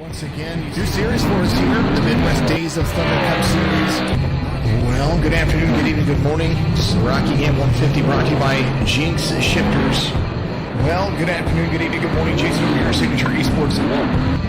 Once again, you do series for us here, the Midwest Days of Thunder Cup Series. Well, good afternoon, good evening, good morning. This is Rockingham 150 brought to you by Jinx Shifters. Well, good afternoon, good evening, good morning. Jason over here, Signature Esports at Walmart.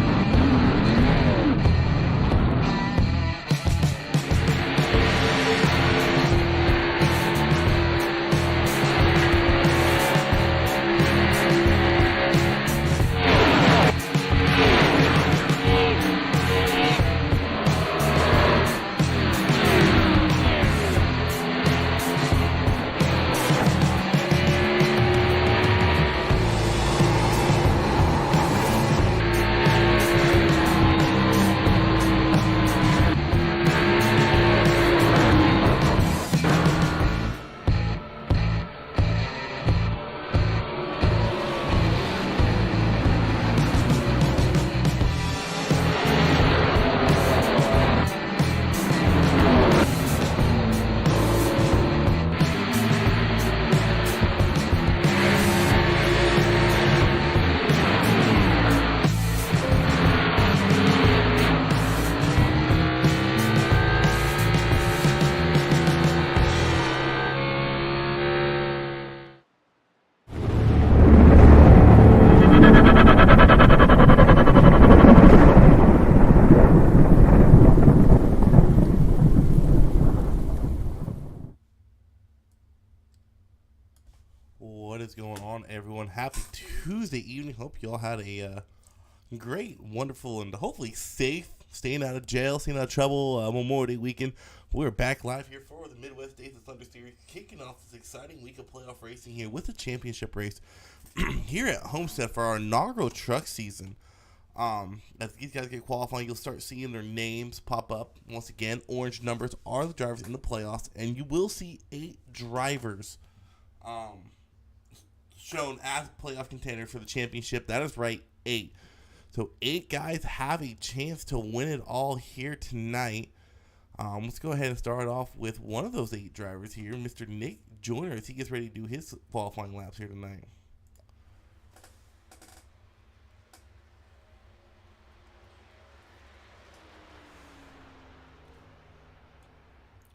What is going on, everyone? Happy Tuesday evening. Hope you all had a great, wonderful, and hopefully safe, staying out of jail, staying out of trouble Memorial Day weekend. We're back live here for the Midwest Days of Thunder Series, kicking off this exciting week of playoff racing here with the championship race here at Homestead for our inaugural truck season. As these guys get qualifying, you'll start seeing their names pop up. Once again, orange numbers are the drivers in the playoffs, and you will see 8 drivers shown as playoff contenders for the championship. That is right, 8. So 8 guys have a chance to win it all here tonight. Let's go ahead and start off with one of those 8 drivers here, Mr. Nick Joyner, as he gets ready to do his qualifying laps here tonight.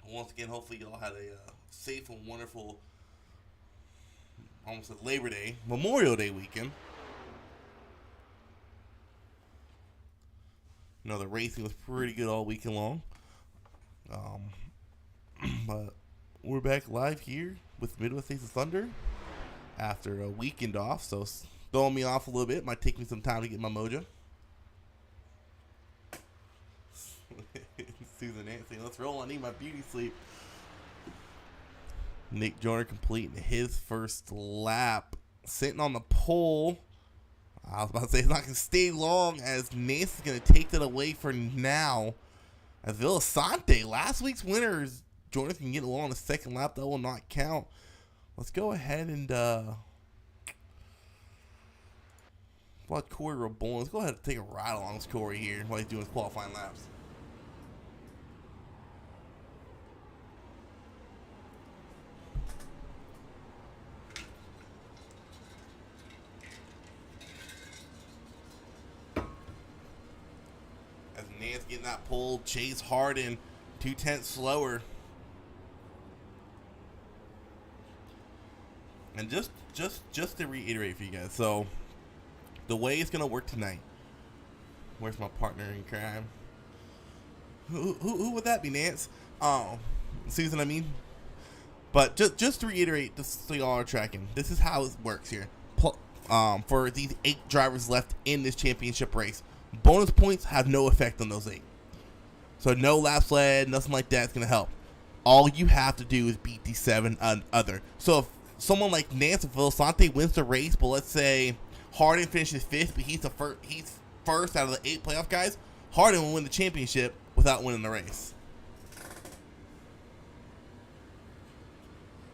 Once again, hopefully you all had a safe and wonderful, almost a Labor Day, Memorial Day weekend. The racing was pretty good all weekend long. But we're back live here with Midwest Days of Thunder after a weekend off, so throwing me off a little bit. Might take me some time to get my mojo. Susan Nancy, let's roll. I need my beauty sleep. Nick Joyner completing his first lap, sitting on the pole. I was about to say it's not going to stay long, as Nancy's going to take that away for now. As Villasante, last week's winners, Joyner can get along the second lap. That will not count. Let's go ahead and watch Corey Rabon. Let's go ahead and take a ride along with Corey here while he's doing his qualifying laps. Nance getting that pole, Chase Harden 2/10 slower. And just to reiterate for you guys, so the way it's gonna work tonight. Where's my partner in crime? Who would that be, Nance? Oh, Susan, I mean. But just to reiterate, just so y'all are tracking, this is how it works here. For these 8 drivers left in this championship race, bonus points have no effect on those 8. So no laps led, nothing like that's going to help. All you have to do is beat these 7 other. So if someone like Nance or Villasante wins the race, but let's say Harden finishes 5th, but he's first out of the 8 playoff guys, Harden will win the championship without winning the race.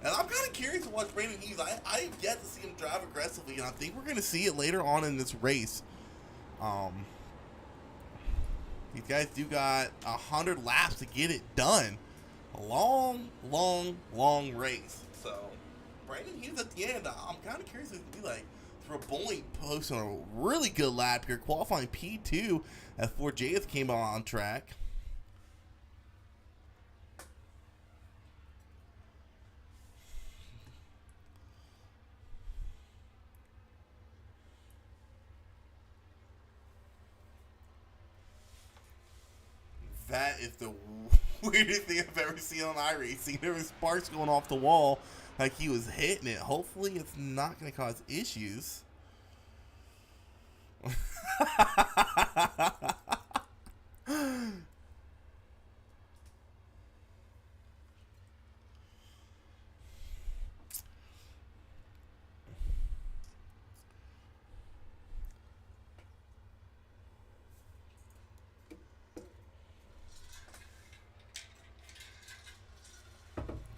And I'm kind of curious to watch Brandon Hughes. I have yet to see him drive aggressively, and I think we're going to see it later on in this race. These guys do got 100 laps to get it done. A long, long, long race. So, Brandon Hughes at the end, I'm kind of curious what it's going to be like. Raboin posting a really good lap here, qualifying P2 as 4J came on track. That is the weirdest thing I've ever seen on iRacing. There was sparks going off the wall like he was hitting it. Hopefully it's not going to cause issues.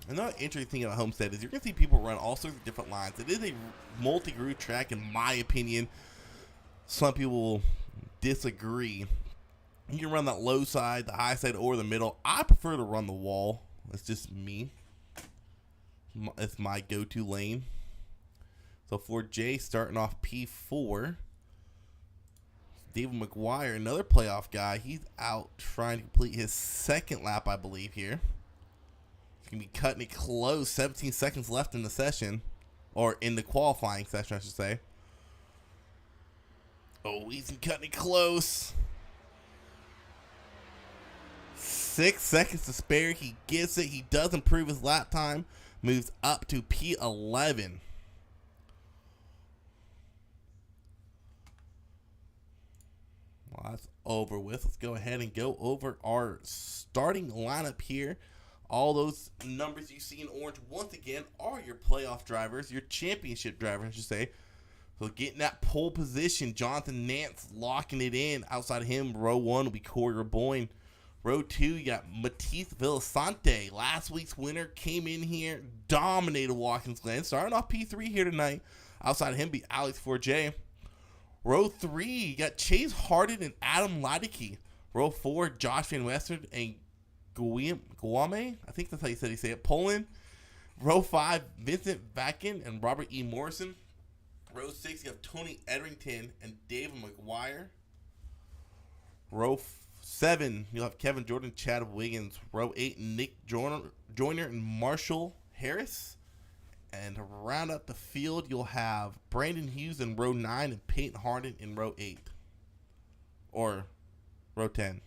Another interesting thing about Homestead is you're going to see people run all sorts of different lines. It is a multi-route track, in my opinion. Some people will disagree. You can run that low side, the high side, or the middle. I prefer to run the wall. That's just me. It's my go-to lane. So for Jay, starting off P4. David McGuire, another playoff guy. He's out trying to complete his second lap, I believe, here. He's going to be cutting it close. 17 seconds left in the session. Or in the qualifying session, I should say. Oh, he's cutting it close. 6 seconds to spare. He gets it. He does improve his lap time. Moves up to P11. Well, that's over with. Let's go ahead and go over our starting lineup here. All those numbers you see in orange, once again, are your playoff drivers, your championship drivers, I should say. So getting that pole position, Jonathan Nance locking it in. Outside of him, row 1 will be Corey Raboin. Row 2, you got Matisse Villasante. Last week's winner came in here, dominated Watkins Glen. Starting off P3 here tonight. Outside of him be Alex 4J. Row 3, you got Chase Harden and Adam Leideke. Row 4, Josh Van Western and Guame. I think that's how you said he say it. Poland. Row 5, Vincent Vakin and Robert E. Morrison. Row 6, you have Tony Edrington and David McGuire. Row 7, you'll have Kevin Jordan, Chad Wiggins. Row 8, Nick Joyner and Marshall Harris. And to round up the field, you'll have Brandon Hughes in row 9 and Peyton Harden in row 8. Or row 10.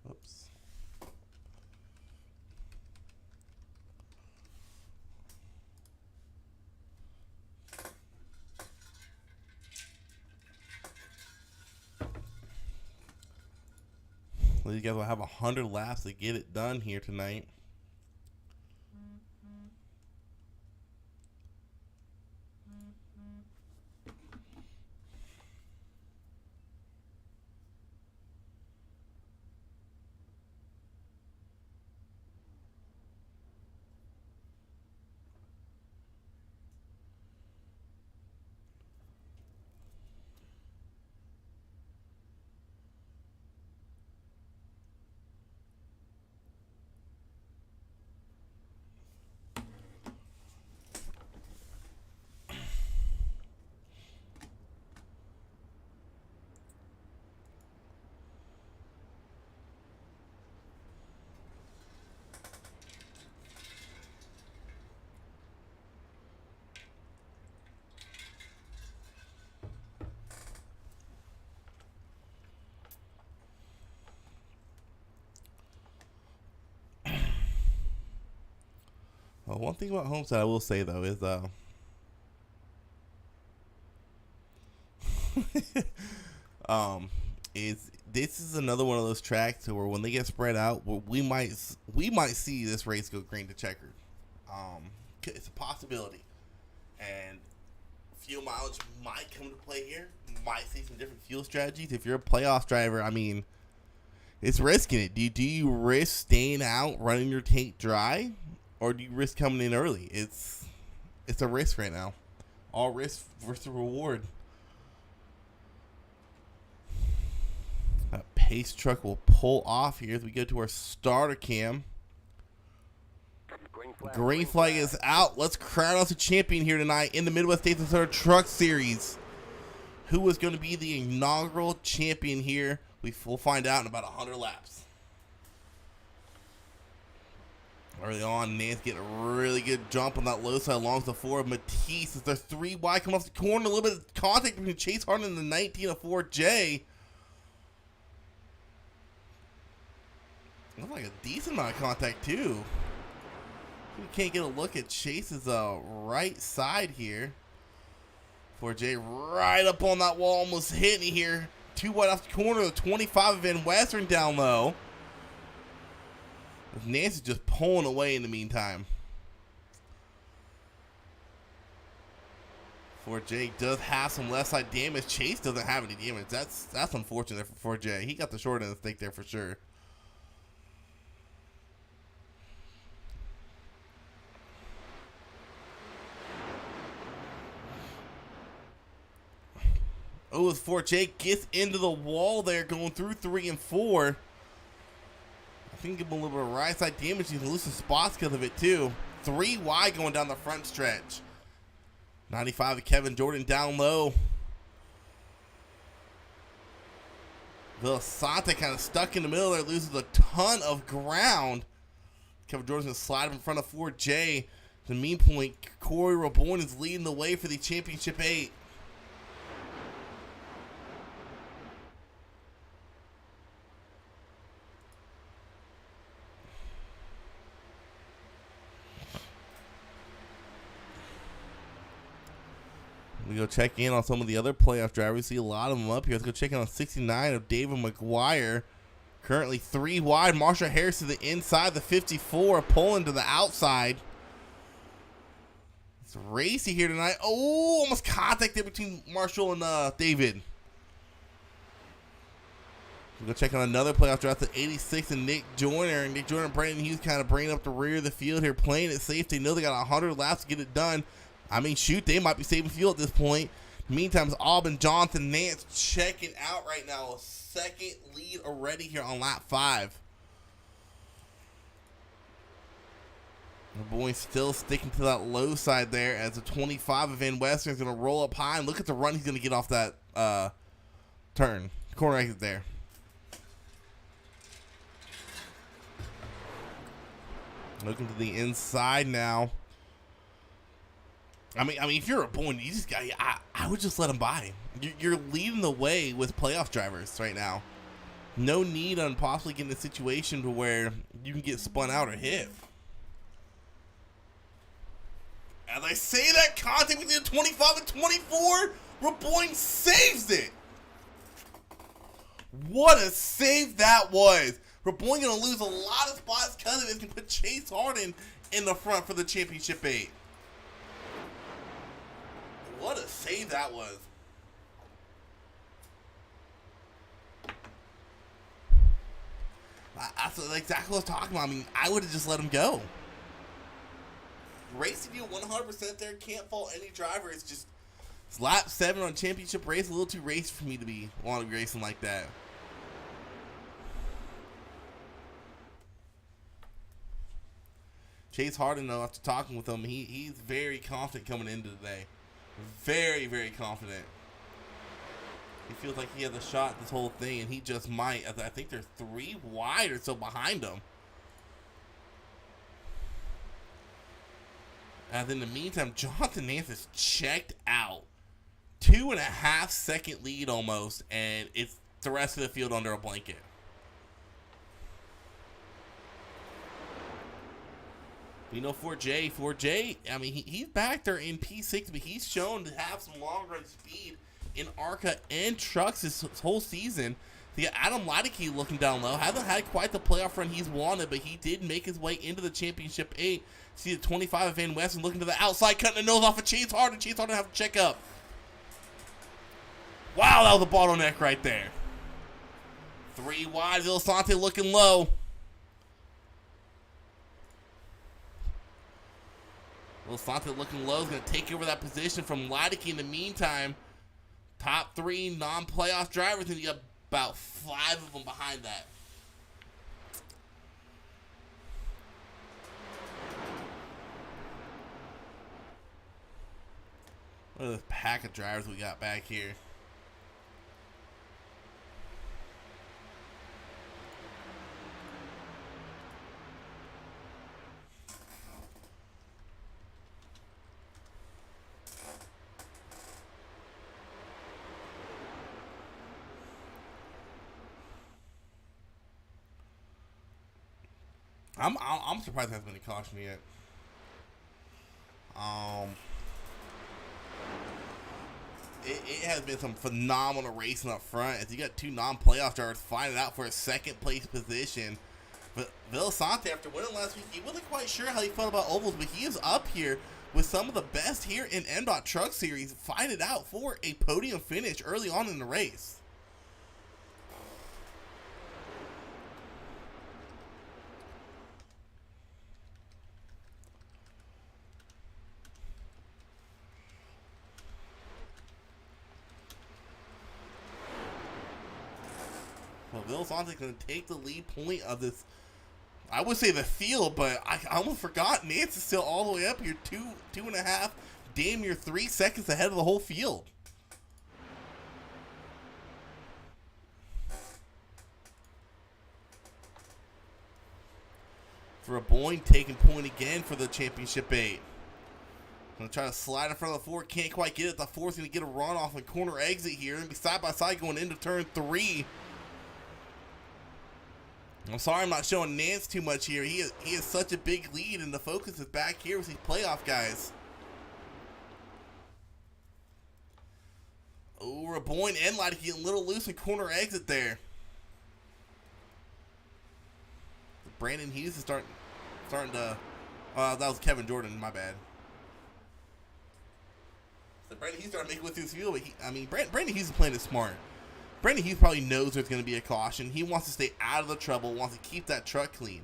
Oops. Well, you guys will have 100 laps to get it done here tonight. Well, one thing about Homestead I will say though is is this is another one of those tracks where when they get spread out, we might see this race go green to checkered. It's a possibility, and fuel mileage might come to play here. Might see some different fuel strategies. If you're a playoff driver, I mean, it's risking it. Do you risk staying out, running your tank dry, or do you risk coming in early? It's a risk right now. All risk versus reward. That pace truck will pull off here as we go to our starter cam. Green flag is out. Let's crown us a champion here tonight in the Midwest States and Center Truck Series. Who is going to be the inaugural champion here? We'll find out in about 100 laps. Early on, Nance getting a really good jump on that low side along the 4 of Matisse. As they're 3 wide coming off the corner. A little bit of contact between Chase Harden and the 1904J. Looks like a decent amount of contact, too. We can't get a look at Chase's right side here. 4J right up on that wall, almost hitting here. 2 wide off the corner, the 25 of Van Western down low. Nance is just pulling away in the meantime. 4J does have some left side damage. Chase doesn't have any damage. That's unfortunate for 4J. He got the short end of the stick there for sure. Oh, as 4J gets into the wall there, going through 3 and 4. I think give him a little bit of right side damage. He's losing spots because of it, too. 3 wide going down the front stretch. 95 of Kevin Jordan down low. Villasante kind of stuck in the middle there, loses a ton of ground. Kevin Jordan's going to slide him in front of 4J. The mean point, Corey Raboyne is leading the way for the Championship 8. We go check in on some of the other playoff drivers. We see a lot of them up here. Let's go check in on 69 of David McGuire. Currently 3 wide. Marshall Harris to the inside. The 54 pulling to the outside. It's racy here tonight. Oh, almost contact there between Marshall and David. We go check on another playoff driver. The 86 and Nick Joyner. And Nick Joyner and Brandon Hughes kind of bringing up the rear of the field here, playing it safe. They know they got 100 laps to get it done. I mean, shoot, they might be saving fuel at this point. Meantime, Auburn, Jonathan Nance checking out right now. A second lead already here on lap 5. The boy still sticking to that low side there as the 25 of Van Western is going to roll up high. And look at the run he's going to get off that turn. Corner exit there. Looking to the inside now. I mean, if you're a Boyne, you just got. I would just let him by. You're leading the way with playoff drivers right now. No need on possibly getting a situation to where you can get spun out or hit. As I say that, contact between 25 and 24, Raboyne saves it. What a save that was. Raboyne going to lose a lot of spots because of it. Can put Chase Harden in the front for the Championship 8. What a save that was. That's exactly what I was talking about. I mean, I would have just let him go. Racing you 100% there. Can't fault any driver. It's just it's lap 7 on championship race. A little too racy for me to want to be racing like that. Chase Harden, though, after talking with him, he's very confident coming into today. Very, very confident. He feels like he has a shot at this whole thing, and he just might. I think they're 3 wide or so behind him. And in the meantime, Jonathan Nance is checked out. 2.5 second lead almost, and it's the rest of the field under a blanket. You know, 4J, I mean, he's back there in P6, but he's shown to have some long-run speed in ARCA and trucks this whole season. You got Adam Leideke looking down low. Hasn't had quite the playoff run he's wanted, but he did make his way into the Championship 8. See the 25 of Van Western looking to the outside, cutting the nose off of Chase Harden. Chase Harden have to check up. Wow, that was a bottleneck right there. 3 wide, Villasante looking low. Will Sante looking low is going to take over that position from Leideke in the meantime. Top 3 non-playoff drivers, and you got about 5 of them behind that. Look at this pack of drivers we got back here. I'm surprised there hasn't been a caution yet. It has been some phenomenal racing up front as you got 2 non-playoff drivers fighting out for a second place position. But Villasante, after winning last week, he wasn't quite sure how he felt about ovals, but he is up here with some of the best here in Mdot Truck Series, fighting it out for a podium finish early on in the race. Well, Villasante going to take the lead point of this, I would say the field, but I almost forgot Nance is still all the way up here, 2.5, damn near 3 seconds ahead of the whole field. For a Boyne taking point again for the championship 8. Gonna try to slide in front of the 4, can't quite get it. The 4's gonna get a run off and corner exit here and be side by side going into turn 3. I'm sorry I'm not showing Nance too much here. He is such a big lead, and the focus is back here with these playoff guys. Oh, Raboyne and Leideke getting a little loose and corner exit there. Brandon Hughes is starting to. That was Kevin Jordan. My bad. So Brandon Hughes started making with his field, but Brandon Hughes is playing it smart. Brandon Hughes probably knows there's going to be a caution. He wants to stay out of the trouble, wants to keep that truck clean.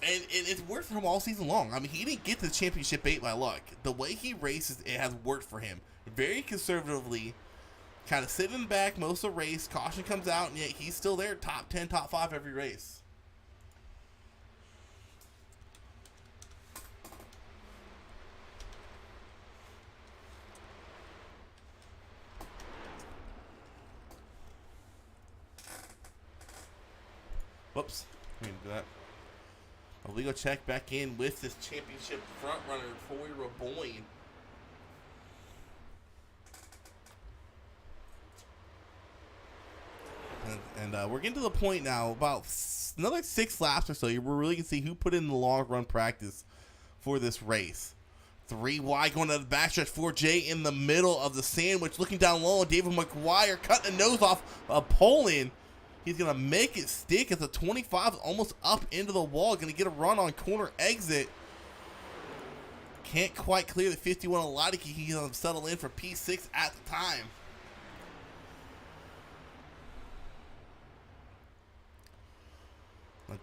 And it's worked for him all season long. I mean, he didn't get to the championship 8 by luck. The way he races, it has worked for him. Very conservatively, kind of sitting back most of the race. Caution comes out, and yet he's still there, top 10, top 5 every race. Whoops, we didn't do that. A legal check back in with this championship front runner, Troy Raboyne. And we're getting to the point now, about another 6 laps or so, we're really going to see who put in the long run practice for this race. 3 wide going to the backstretch. 4J in the middle of the sandwich, looking down low, and David McGuire cutting the nose off a Poland. He's going to make it stick as the 25 is almost up into the wall. Going to get a run on corner exit. Can't quite clear the 51 of Leideke. He's going to settle in for P6 at the time.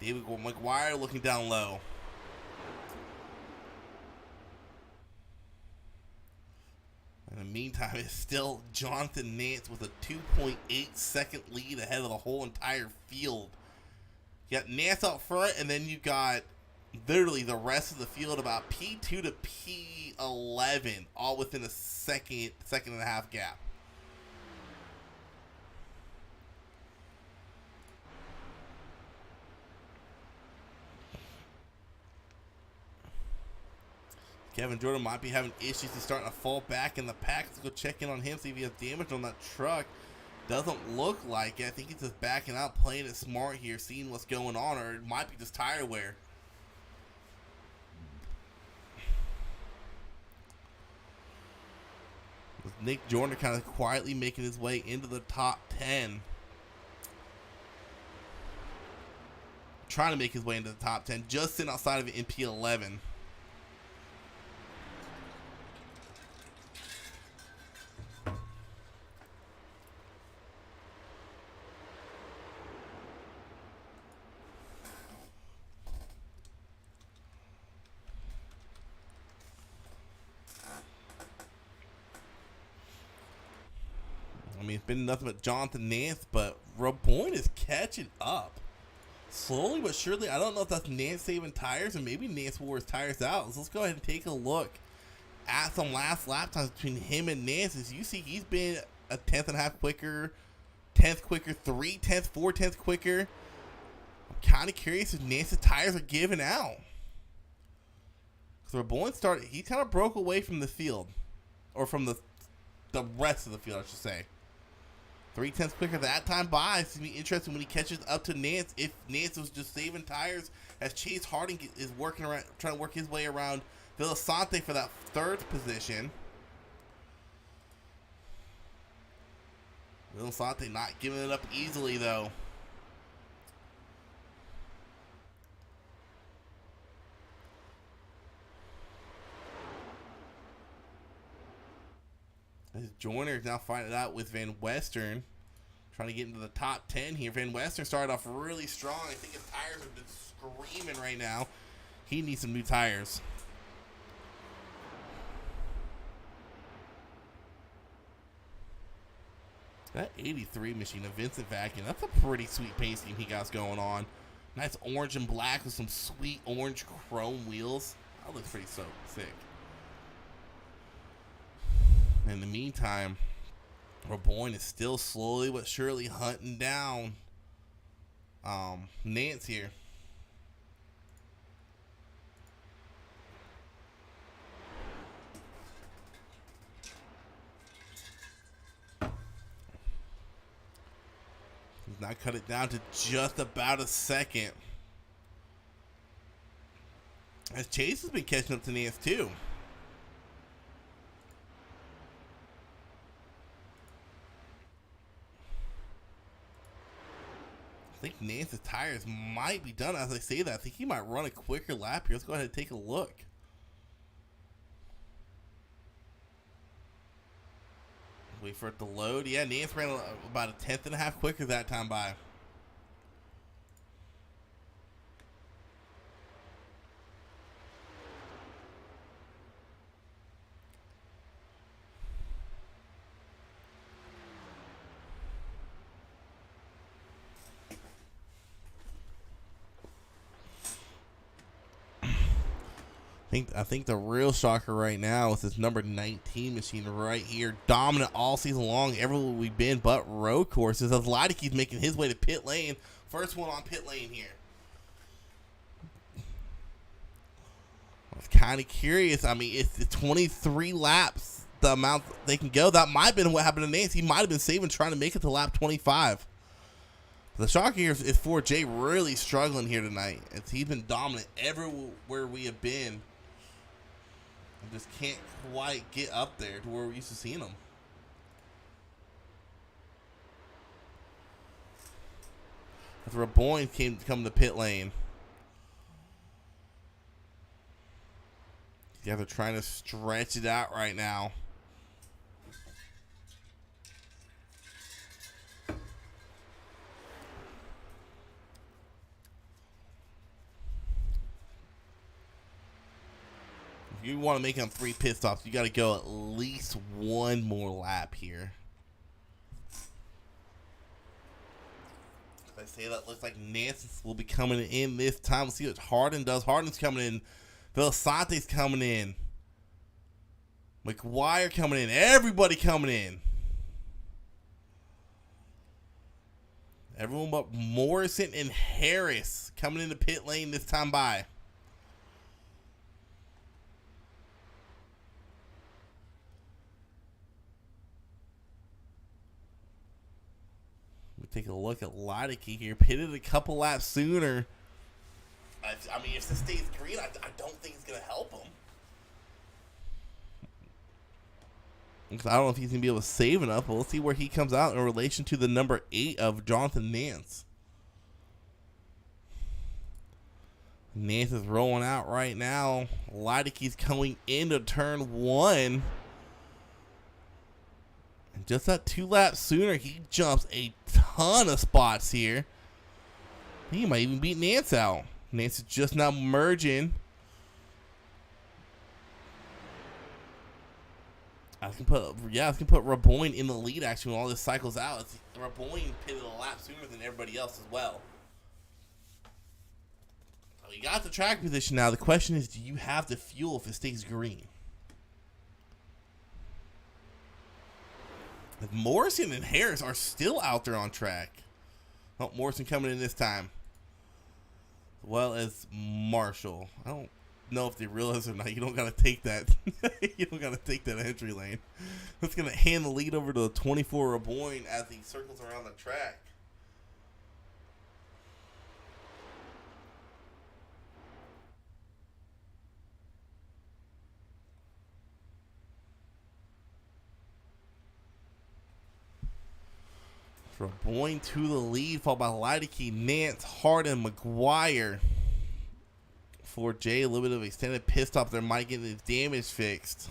David McGuire looking down low. In the meantime, it's still Jonathan Nance with a 2.8 second lead ahead of the whole entire field. You got Nance out front, and then you got literally the rest of the field about P2 to P11, all within a second and a half gap. Kevin Jordan might be having issues. He's starting to fall back in the pack. Let's go check in on him, see if he has damage on that truck. Doesn't look like it. I think he's just backing out, playing it smart here, seeing what's going on, or it might be just tire wear. With Nick Jordan kind of quietly making his way into the top 10. Trying to make his way into the top 10, just sitting outside of it in P11. mean, it's been nothing but Jonathan Nance, but Raboyne is catching up. Slowly but surely. I don't know if that's Nance saving tires, or maybe Nance wore his tires out. So let's go ahead and take a look at some last lap times between him and Nance. As you see, he's been a 10th quicker, 10th quicker, 3/10, 4/10 quicker. I'm kind of curious if Nance's tires are giving out. Because Raboyne started, he kind of broke away from the field, or from the rest of the field, I should say. 3/10 quicker that time by. It's going to be interesting when he catches up to Nance, if Nance was just saving tires, as Chase Harding is working around, trying to work his way around Villasante for that 3rd position. Villasante not giving it up easily, though. As Joyner is now finding it out with Van Western, trying to get into the top 10 here. Van Western started off really strong. I think his tires have been screaming right now. He needs some new tires. That 83 machine of Vincent Vacuum, that's a pretty sweet paint scheme he got going on. Nice orange and black with some sweet orange chrome wheels. That looks pretty so sick. In the meantime, Raboyne is still slowly but surely hunting down Nance here. He's now cut it down to just about a second. As Chase has been catching up to Nance too. I think Nance's tires might be done. As I say that, I think he might run a quicker lap here. Let's go ahead and take a look. Wait for it to load. Yeah, Nance ran about a 10.5 quicker that time by. I think the real shocker right now is this number 19 machine right here. Dominant all season long, everywhere we've been but road courses. As Leideke's making his way to pit lane. First one on pit lane here. I was kind of curious. I mean, it's the 23 laps, the amount they can go. That might have been what happened to Nance. He might have been saving trying to make it to lap 25. The shock here is 4J really struggling here tonight. He's been dominant everywhere we have been. Just can't quite get up there to where we used to seeing him. As Raboyne come to pit lane. Yeah, they're trying to stretch it out right now. You want to make them 3 pit stops, you got to go at least one more lap here. As I say that, looks like Nance will be coming in this time. Let's see what Hardin does. Hardin's coming in. Villasante's coming in. McGuire coming in. Everybody coming in. Everyone but Morrison and Harris coming into pit lane this time by. Take a look at Leideke here. Pitted a couple laps sooner. I mean, if this stays green, I don't think it's going to help him. I don't know if he's going to be able to save enough, but we'll see where he comes out in relation to the number 8 of Jonathan Nance. Nance is rolling out right now. Leideke's coming into turn 1. Just that 2 laps sooner, he jumps a ton of spots here. He might even beat Nance out. Nance is just now merging. I was gonna put Raboin in the lead actually when all this cycles out. Raboin pitted a lap sooner than everybody else as well. So we got the track position now. The question is, do you have the fuel if it stays green? If Morrison and Harris are still out there on track. Oh, Morrison coming in this time. As well as Marshall. I don't know if they realize or not. You don't gotta take that. You don't gotta take that entry lane. That's gonna hand the lead over to the 24 Raboin as he circles around the track. Raboin to the lead, followed by Leideke, Nance, Harden, McGuire. For Jay, a little bit of extended pit stop there, might get his damage fixed.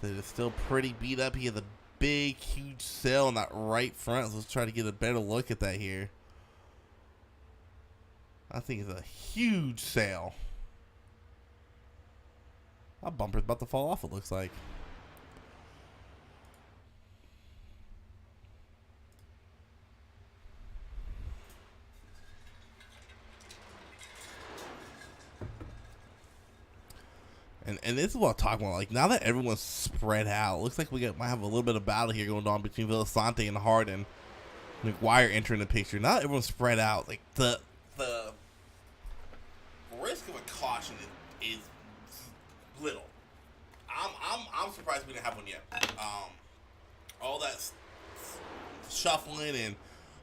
That is still pretty beat up. He has a big, huge sail on that right front. So let's try to get a better look at that here. I think it's a huge sail. That bumper's about to fall off, it looks like. And this is what I'm talking about. Like, now that everyone's spread out, it looks like we might have a little bit of battle here going on between Villasante and Harden. McGuire entering the picture. Now that everyone's spread out, like, the risk of a caution is little. I'm surprised we didn't have one yet. All that shuffling and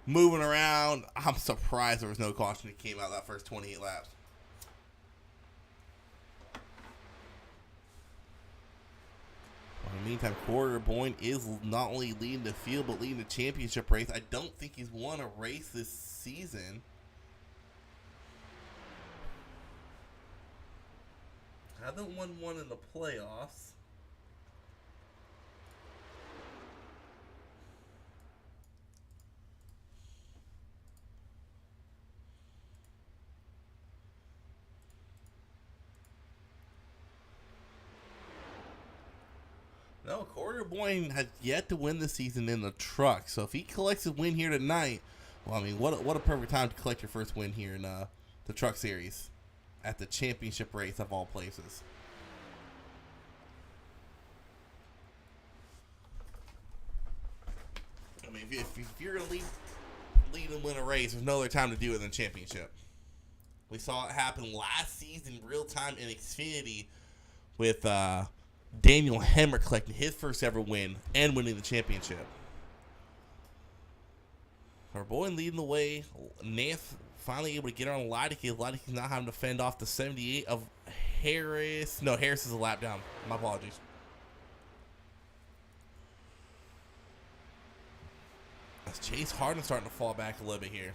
moving around, I'm surprised there was no caution that came out that first 28 laps. In the meantime, Corey Raboin is not only leading the field, but leading the championship race. I don't think he's won a race this season. Hasn't won one in the playoffs. No, Corey Raboin has yet to win this season in the truck. So if he collects a win here tonight, well, I mean, what a perfect time to collect your first win here in the truck series at the championship race of all places. I mean, if you're going to lead and win a race, there's no other time to do it than the championship. We saw it happen last season, real time in Xfinity, with Daniel Hemmer collecting his first ever win and winning the championship. Raboin leading the way. Nance finally able to get on Leideke. Leideke's not having to fend off the 78 of Harris. No, Harris is a lap down. My apologies. As Chase Harden starting to fall back a little bit here.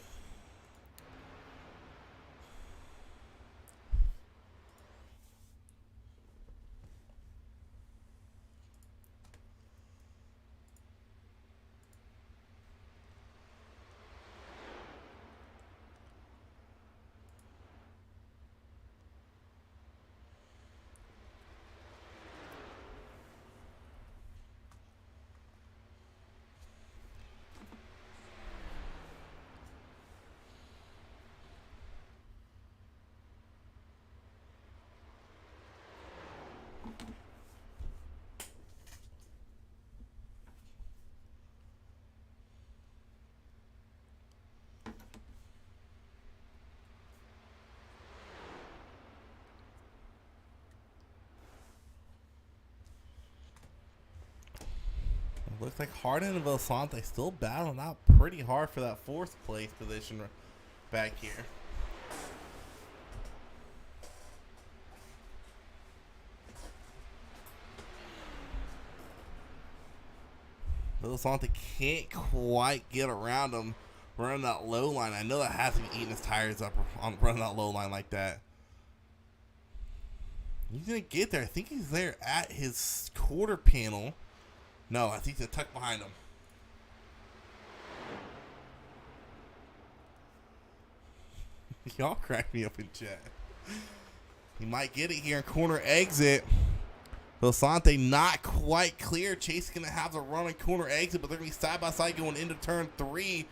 Looks like Harden and Villasante still battling out pretty hard for that fourth place position back here. Villasante can't quite get around him running that low line. I know that has to be eating his tires up on running that low line like that. He's going to get there. I think he's there at his quarter panel. No, I think they're tucked behind him. Y'all crack me up in chat. He might get it here in corner exit. Villasante not quite clear. Chase is going to have the run and corner exit, but they're going to be side by side going into turn 3.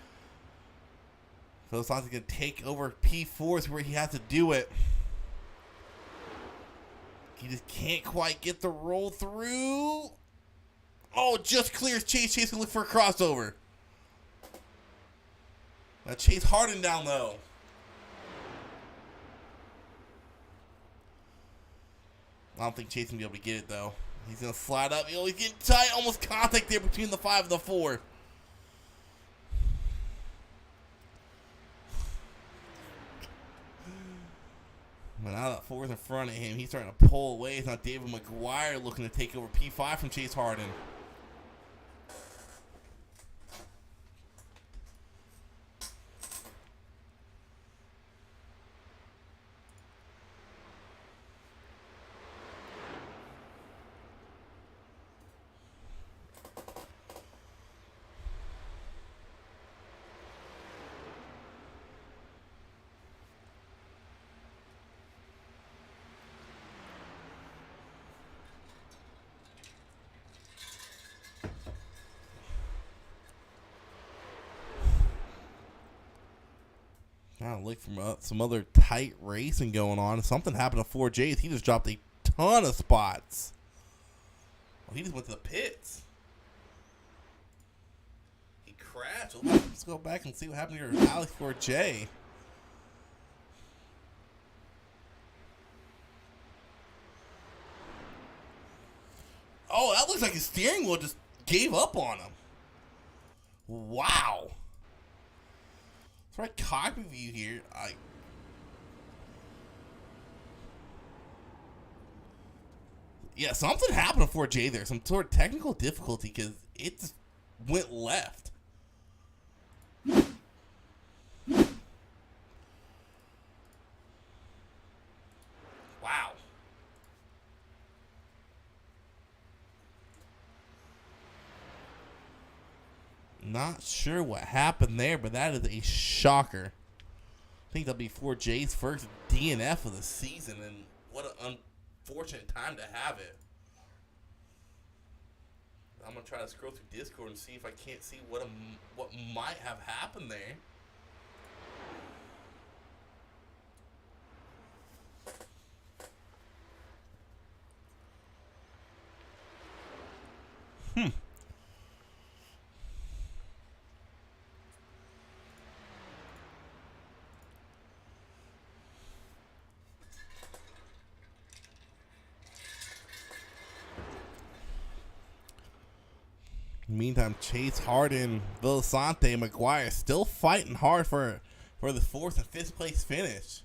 Villasante's going to take over P4 is where he has to do it. He just can't quite get the roll through. Oh, just clears Chase. Chase can look for a crossover. Now Chase Harden down low. I don't think Chase can be able to get it though. He's gonna slide up. Oh, he's getting tight. Almost contact there between the 5 and the 4. But now that 4's in front of him, he's starting to pull away. It's not David McGuire looking to take over P5 from Chase Harden. Now look from some other tight racing going on. Something happened to 4J's. He just dropped a ton of spots. Oh, he just went to the pits. He crashed. Let's go back and see what happened here to Alex 4J. Oh, that looks like his steering wheel just gave up on him. Wow. Right, cockpit view here. Yeah, something happened to 4J there. Some sort of technical difficulty because it just went left. Wow. Not sure what happened there, but that is a shocker. I think that'll be 4J's first DNF of the season, and what an unfortunate time to have it. I'm going to try to scroll through Discord and see if I can't see what might have happened there. Meantime, Chase Harden, Villasante, and McGuire still fighting hard for the 4th and 5th place finish.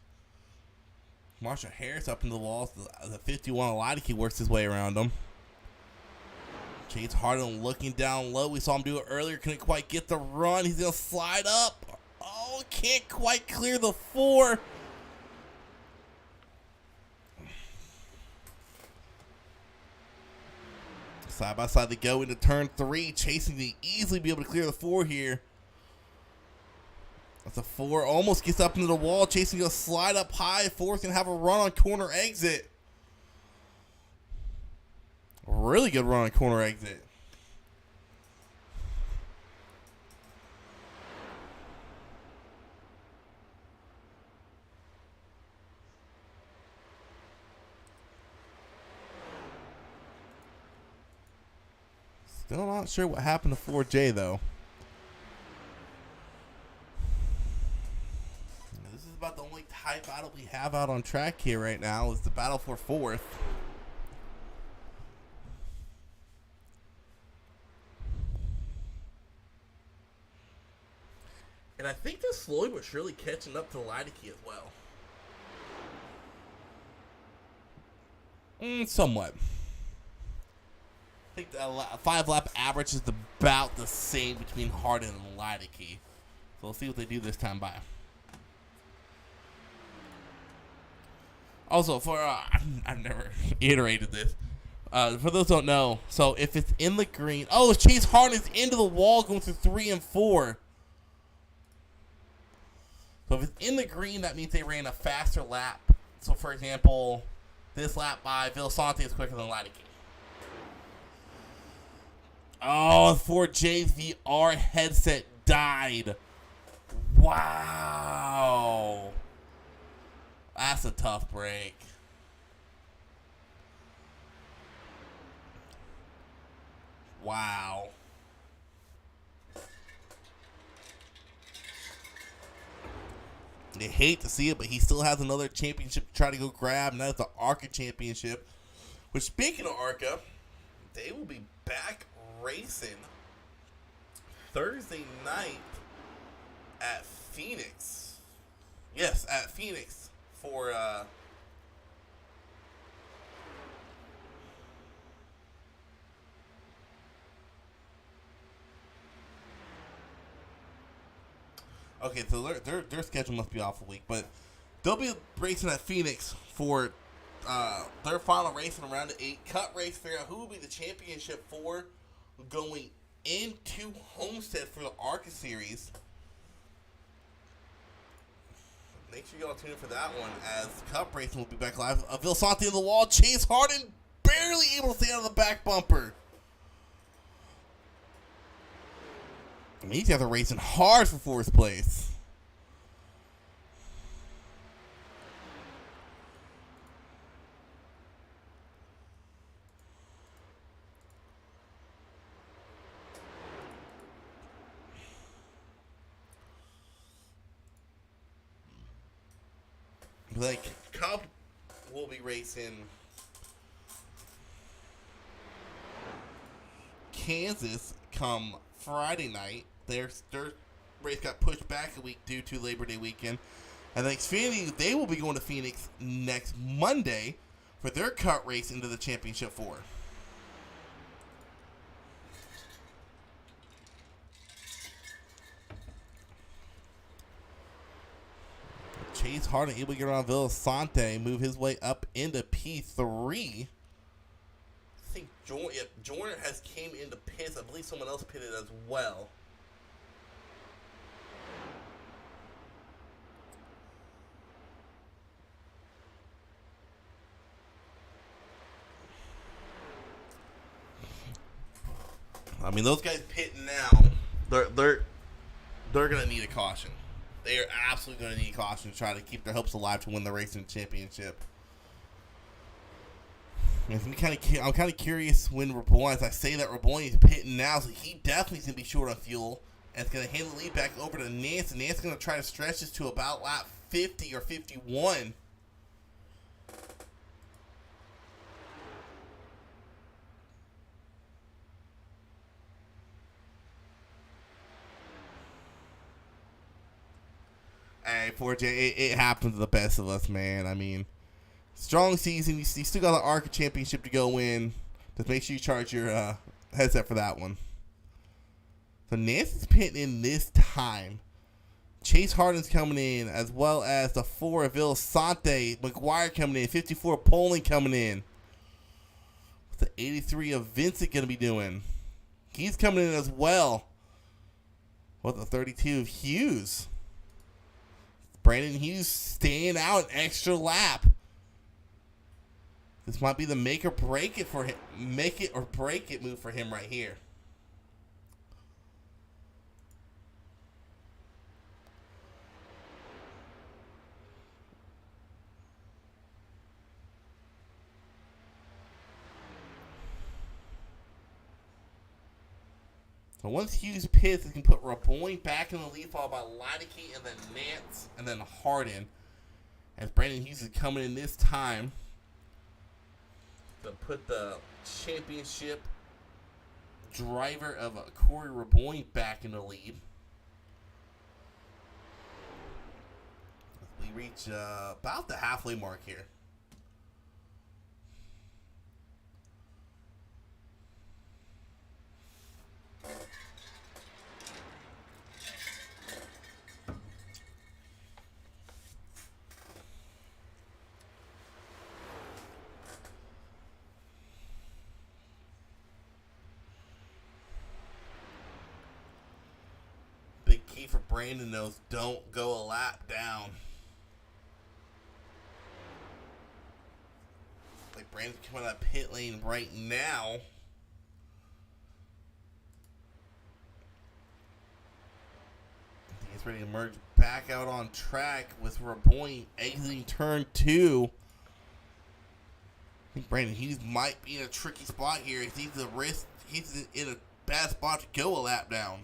Marshall Harris up in the walls. The 51 Elidike works his way around him. Chase Harden looking down low. We saw him do it earlier. Couldn't quite get the run. He's going to slide up. Oh, can't quite clear the 4. Side by side they go into turn 3, chasing to easily be able to clear the 4 here. That's a 4, almost gets up into the wall, chasing to slide up high. 4's gonna have a run on corner exit. Really good run on corner exit. Still not sure what happened to 4J though. This is about the only tie battle we have out on track here right now is the battle for 4th. And I think they're slowly but surely catching up to Elidike as well. Somewhat. I think the 5-lap average is about the same between Harden and Elidike. So we'll see what they do this time by. Also, for I've never iterated this. For those who don't know, so if it's in the green, Chase Harden is into the wall going through 3 and 4. So if it's in the green, that means they ran a faster lap. So for example, this lap by Villasante is quicker than Elidike. Oh, 4J's VR headset died. Wow. That's a tough break. Wow. You hate to see it, but he still has another championship to try to go grab, and that's the ARCA championship. Which, speaking of ARCA, they will be back racing Thursday night at Phoenix. Yes, at Phoenix for okay, so their schedule must be off a week, but they'll be racing at Phoenix for their final race in round of 8 cut race. Figure out who will be the championship for going into Homestead for the ARCA series. Make sure y'all tune in for that one, as Cup racing will be back live. Vilsanti in the wall. Chase Harden barely able to stay out of the back bumper. I mean, these guys are racing hard for 4th place. Like, Cup will be racing Kansas come Friday night. Their race got pushed back a week due to Labor Day weekend. And then Xfinity, they will be going to Phoenix next Monday for their cut race into the Championship 4. Chase Harden able to get around Villasante, move his way up into P3. I think Joyner has came into pits. I believe someone else pitted as well. I mean, those guys pitting now, they're gonna need a caution. They are absolutely going to need caution to try to keep their hopes alive to win the racing championship. I'm kind of curious when Raboin, as I say that Raboin is pitting now, so he definitely is going to be short on fuel. And it's going to hand the lead back over to Nance. And Nance is going to try to stretch this to about lap 50 or 51. Hey, 4J, it happens to the best of us, man. I mean, strong season. You still got the ARCA championship to go win. Just make sure you charge your headset for that one. So Nance is pitting in this time. Chase Harden's coming in, as well as the 4 of Villasante. McGuire coming in. 54 Poling coming in. What's the 83 of Vincent going to be doing? He's coming in as well. What's the 32 of Hughes? Brandon Hughes staying out an extra lap. This might be the make or break it for him. Make it or break it move for him right here. So once Hughes pits, he can put Raboin back in the lead, followed by Lineker and then Nance and then Harden. As Brandon Hughes is coming in this time to put the championship driver of Corey Raboin back in the lead. We reach about the halfway mark here. Big key for Brandon knows don't go a lap down. Like Brandon's coming out of pit lane right now. gets ready to merge back out on track with Raboin exiting turn 2. I think Brandon Hughes might be in a tricky spot here. He's in a bad spot to go a lap down.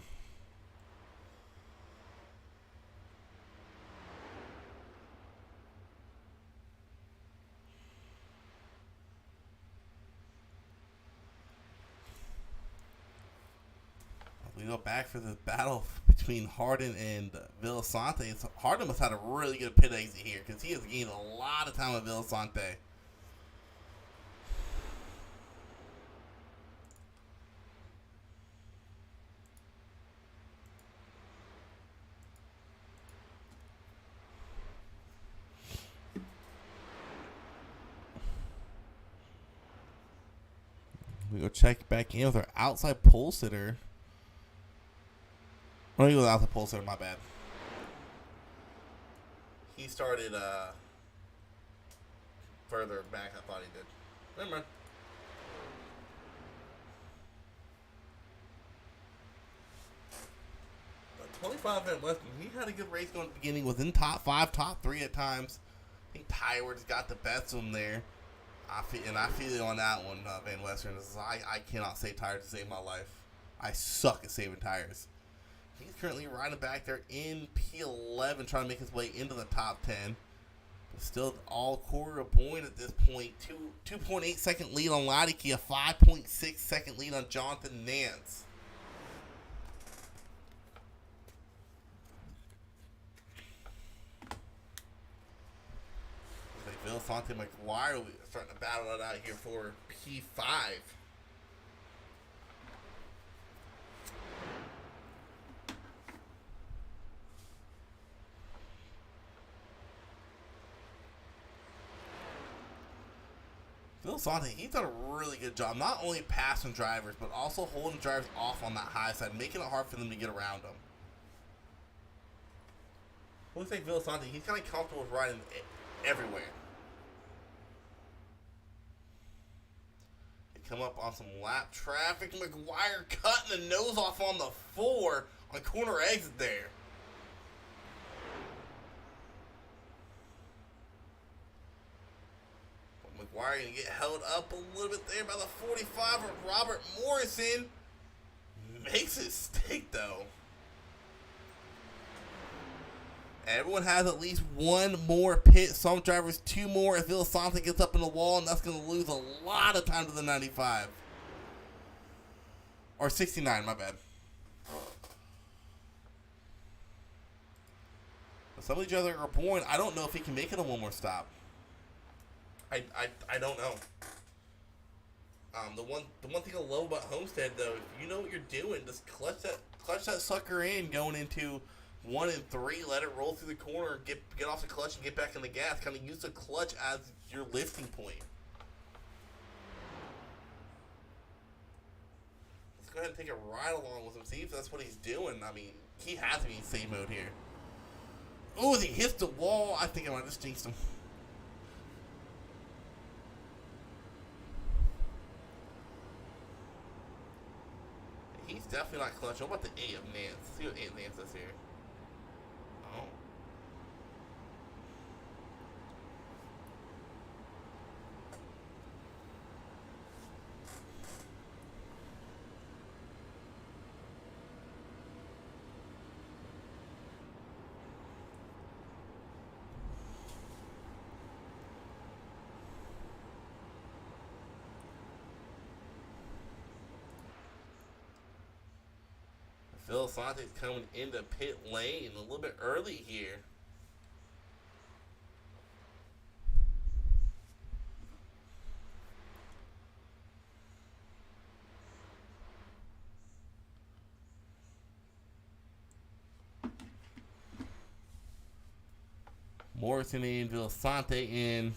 We go back for this battle between Harden and Villasante. Harden must have had a really good pit exit here because he has gained a lot of time with Villasante. We go check back in with our outside pole sitter. Let me go without the pole sitter, my bad. He started further back, I thought he did. Never mind. But 25 minutes left. He had a good race going at the beginning. Was in top 5, top 3 at times. I think Tyler's got the best of him there. I feel it on that one, Van Western. I cannot save tires to save my life. I suck at saving tires. He's currently riding back there in P11, trying to make his way into the top 10. But still all quarter of a point at this point. 2.8 second lead on Ladiki, a 5.6 second lead on Jonathan Nance. Villasante and McGuire will be starting to battle it out here for P5. Villasante, he's done a really good job, not only passing drivers, but also holding drivers off on that high side, making it hard for them to get around him. Looks like Villasante, he's kind of comfortable with riding everywhere. Come up on some lap traffic. McGuire cutting the nose off on the 4 on corner exit there. But McGuire going to get held up a little bit there by the 45 of Robert Morrison. Makes it stick though. Everyone has at least one more pit. Some drivers 2 more if Villasante gets up in the wall, and that's going to lose a lot of time to the 95. Or 69, my bad. Some of these drivers are born. I don't know if he can make it on one more stop. I don't know. The one thing I love about Homestead though, if you know what you're doing, just clutch that sucker in going into 1 and 3, let it roll through the corner, get off the clutch and get back in the gas. Kind of use the clutch as your lifting point. Let's go ahead and take a ride along with him, see if that's what he's doing. I mean, he has to be in save mode here. Oh, as he hits the wall, I think I might have just jinxed him. He's definitely not clutch. What about the 8 of Nance? Let's see what 8 of Nance is here. Oh. Villasante's coming into pit lane a little bit early here. Morrison in, Villasante in.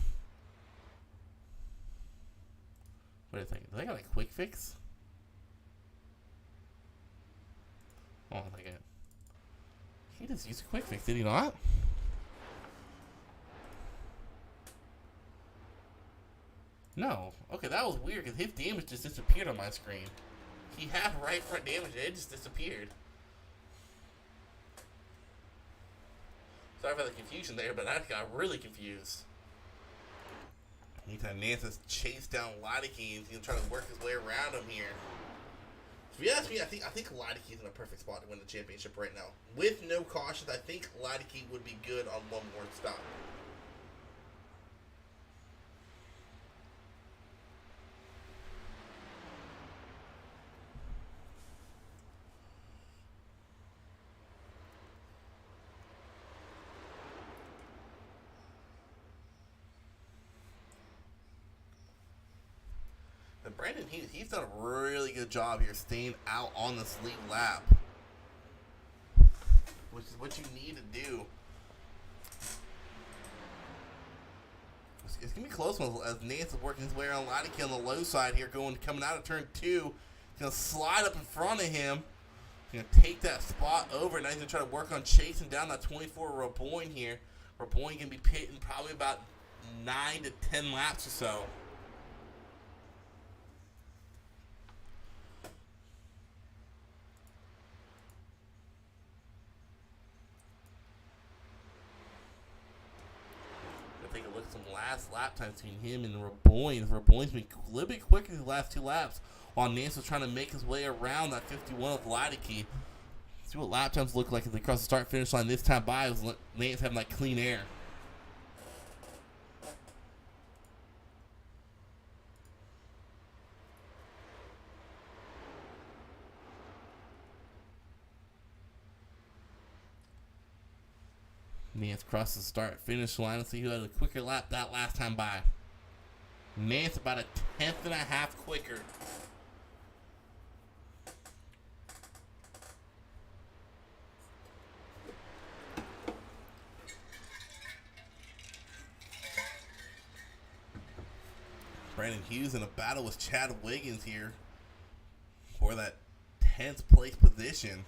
Wait a second, do they got a quick fix? Oh, I think he just used a quick fix, did he not? No. Okay, that was weird because his damage just disappeared on my screen. He had right front damage and it just disappeared. Sorry for the confusion there, but I got really confused. Meantime, Nance's chased down Leideke, and he's gonna try to work his way around him here. If you ask me, I think Leideke's in a perfect spot to win the championship right now. With no cautions, I think Leideke would be good on one more stop. And Brandon Hughes, he's done a really good job here staying out on this lead lap, which is what you need to do. It's going to be a close one as Nance is working his way around Leideke on the low side here, coming out of turn 2. He's going to slide up in front of him. He's going to take that spot over. Now he's going to try to work on chasing down that 24 Raboin here. Raboin can be pitting probably about 9 to 10 laps or so. Take a look at some last lap times between him and Raboin. Raboin's been a little bit quicker the last 2 laps, while Nance was trying to make his way around that 51 of Leideke. See what lap times look like as they cross the start finish line this time by with Nance having that clean air. Nance crosses the start finish line. Let's see who had a quicker lap that last time by. Nance about a 1/10 and a half quicker. Brandon Hughes in a battle with Chad Wiggins here for that 10th place position.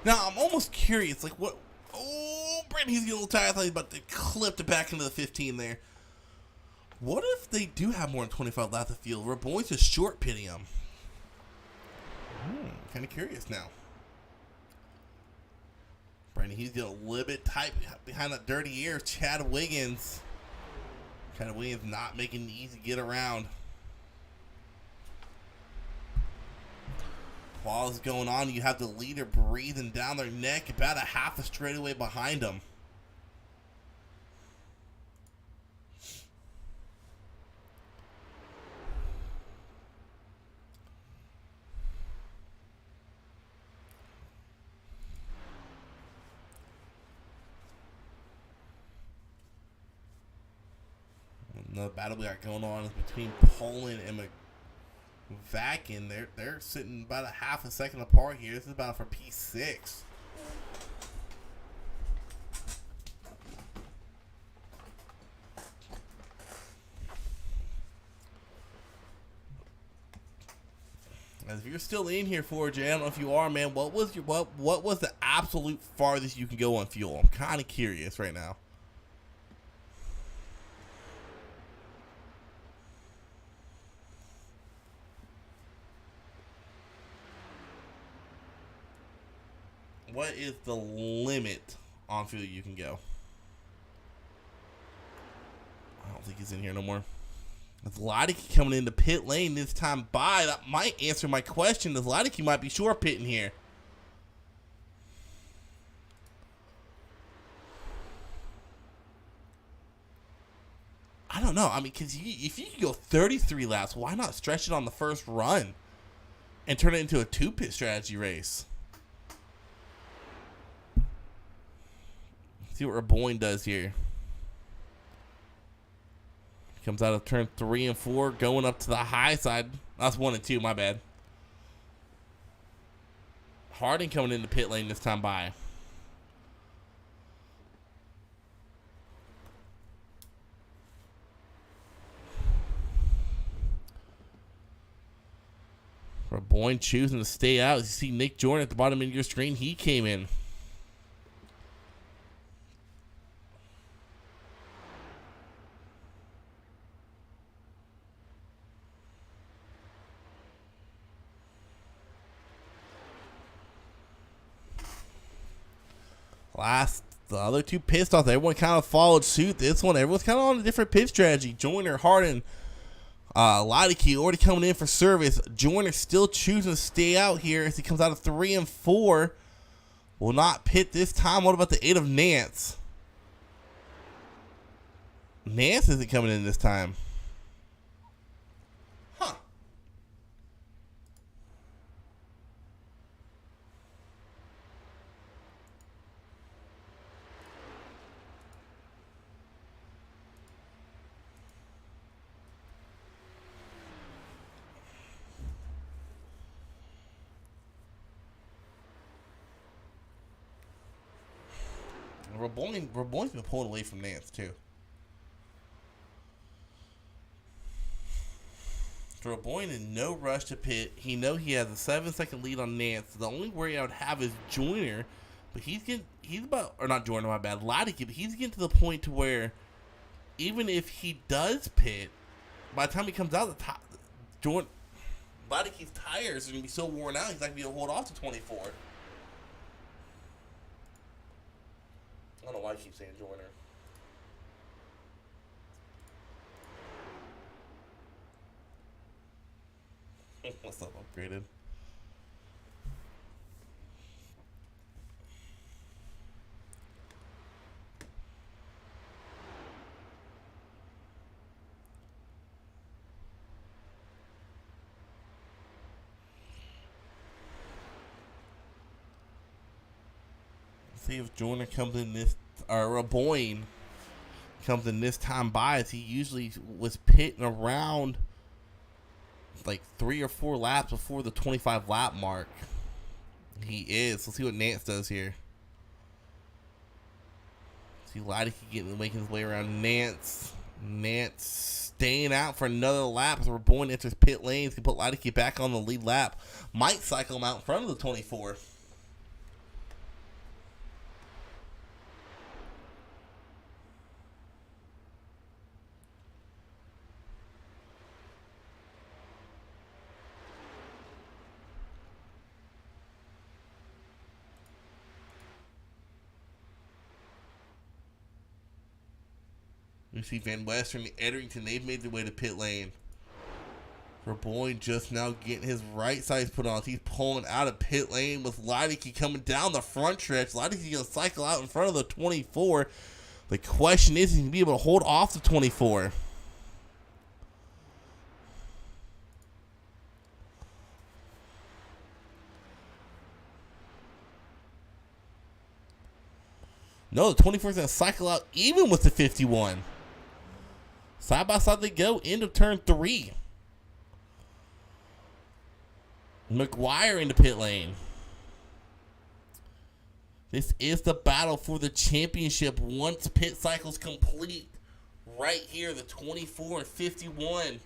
Now, I'm almost curious, like, what... Oh, Brandon, he's getting a little tired. I thought he was about to clip it back into the 15 there. What if they do have more than 25 laps of field? Raboin's just short pitting him. Kind of curious now. Brandon, he's getting a little bit tight behind that dirty ear. Chad Wiggins. Chad Wiggins not making it easy to get around. While this is going on, you have the leader breathing down their neck about a half a straightaway behind them. The battle we got going on is between Poland and Vakin. They're sitting about a half a second apart here. This is about for P6. As if you're still in here for Jay, I don't know if you are, man. What was the absolute farthest you can go on fuel? I'm kind of curious right now. What is the limit on fuel you can go? I don't think he's in here no more. With Leideke coming into pit lane this time by, that might answer my question. As Leideke might be short pitting here. I don't know. I mean, because if you can go 33 laps, why not stretch it on the first run and turn it into a 2-pit strategy race? See what Raboin does here. Comes out of turn 3 and 4, going up to the high side. That's 1 and 2, my bad. Harding coming into pit lane this time by. Boyne choosing to stay out. You see Nick Jordan at the bottom of your screen. He came in. The other two pit stops, everyone kind of followed suit. This one, everyone's kind of on a different pit strategy. Joyner, Harden, Lodikey already coming in for service. Joyner still choosing to stay out here as he comes out of 3 and 4. Will not pit this time. What about the 8 of Nance? Nance isn't coming in this time. Huh. Raboyne's been pulling away from Nance, too. Raboyne in no rush to pit. He has a 7-second lead on Nance. The only worry I would have is Joyner, but Lodikey, but he's getting to the point to where even if he does pit, by the time he comes out the top, Lodikey's tires are going to be so worn out, he's not going to be able to hold off to 24. I don't know why I keep saying Joyner. What's up, upgraded? See if Joyner comes in this, or Raboyne comes in this time by, as he usually was pitting around like 3 or 4 laps before the 25 lap mark. He is. Let's see what Nance does here. See Lodikey making his way around Nance. Nance staying out for another lap as Raboyne enters pit lanes. Can put Lodikey back on the lead lap. Might cycle him out in front of the 24. You see Van Western and Edrington, they've made their way to pit lane. Raboyne just now getting his right sides put on. He's pulling out of pit lane with Lodikey coming down the front stretch. Lodikey's going to cycle out in front of the 24. The question is, he's going to be able to hold off the 24. No, the 24 is going to cycle out even with the 51. Side by side they go, end of turn 3. McGuire into pit lane. This is the battle for the championship once pit cycle's complete. Right here, the 24 and 51.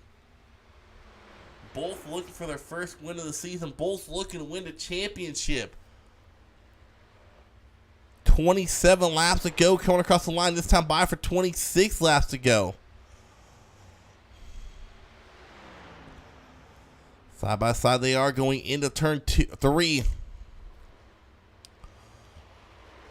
Both looking for their first win of the season. Both looking to win the championship. 27 laps to go, coming across the line this time by for 26 laps to go. Side by side they are going into turn 3. I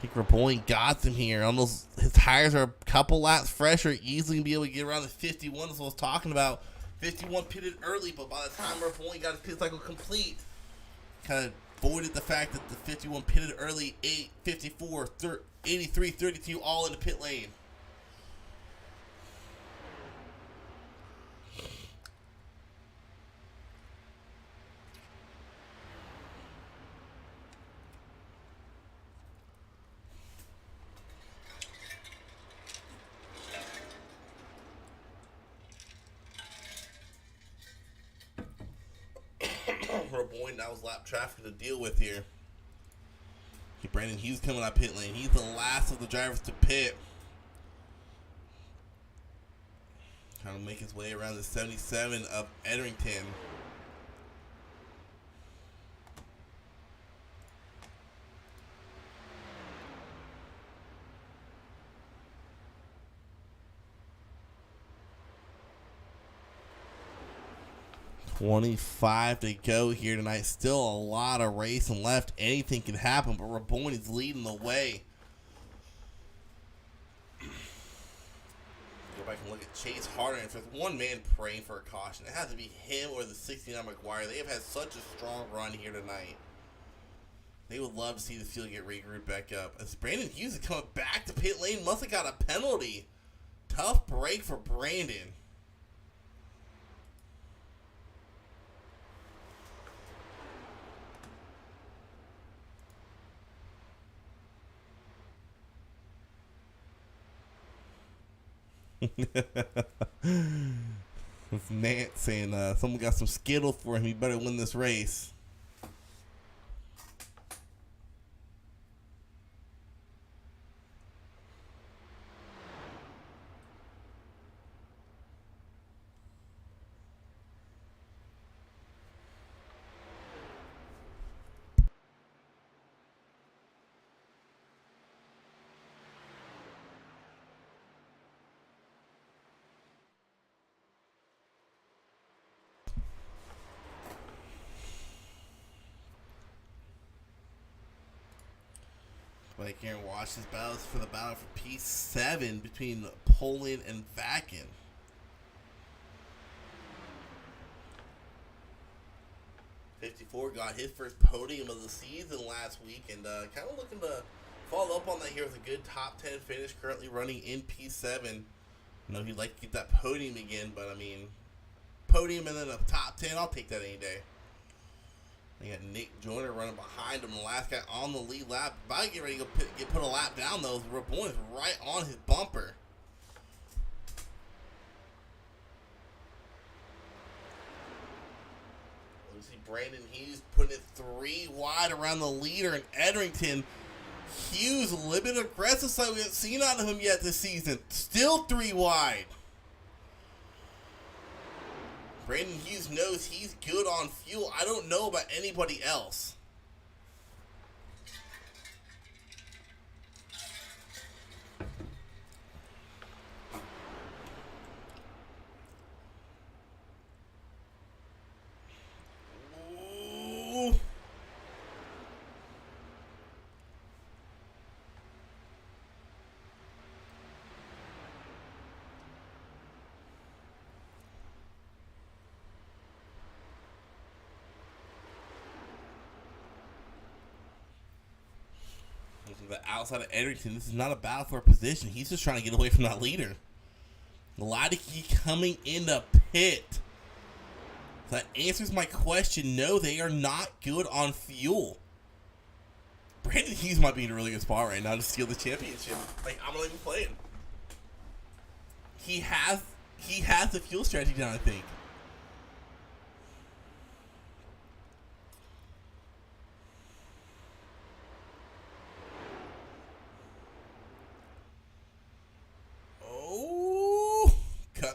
think Raboyne got them here. Almost, his tires are a couple laps fresher. Easily be able to get around the 51. That's what I was talking about. 51 pitted early, but by the time Raboyne got his pit cycle complete, kind of voided the fact that the 51 pitted early. 8, 54, 83, 32, all in the pit lane. Raboyne, that was lap traffic to deal with here. Brandon Hughes coming out pit lane. He's the last of the drivers to pit. Trying to make his way around the 77 of Edrington. 25 to go here tonight. Still a lot of racing left. Anything can happen, but Raboni's leading the way. Go back and look at Chase Harder. If there's one man praying for a caution, it has to be him or the 69 McGuire. They have had such a strong run here tonight. They would love to see the field get regrouped back up. As Brandon Hughes is coming back to pit lane, must have got a penalty. Tough break for Brandon. It's Nant saying someone got some Skittles for him. He better win this race. Like here and watch this battle for the battle for P7 between Poland and Vakin. '54 got his first podium of the season last week, and kind of looking to follow up on that here with a good top 10 finish. Currently running in P7. I know he'd like to get that podium again, but I mean, podium and then a top 10, I'll take that any day. They got Nick Joyner running behind him, the last guy on the lead lap. About to get ready to go put a lap down, though. Rabon is right on his bumper. We see Brandon Hughes putting it 3 wide around the leader in Edrington. Hughes a little bit aggressive, so we haven't seen out of him yet this season. Still 3 wide. Brandon Hughes knows he's good on fuel. I don't know about anybody else. Ooh. The outside of Edrington, this is not a battle for a position. He's just trying to get away from that leader. Lodicki coming in the pit. That answers my question. No, they are not good on fuel. Brandon Hughes might be in a really good spot right now to steal the championship. Like, I'm not even playing. He has the fuel strategy down, I think.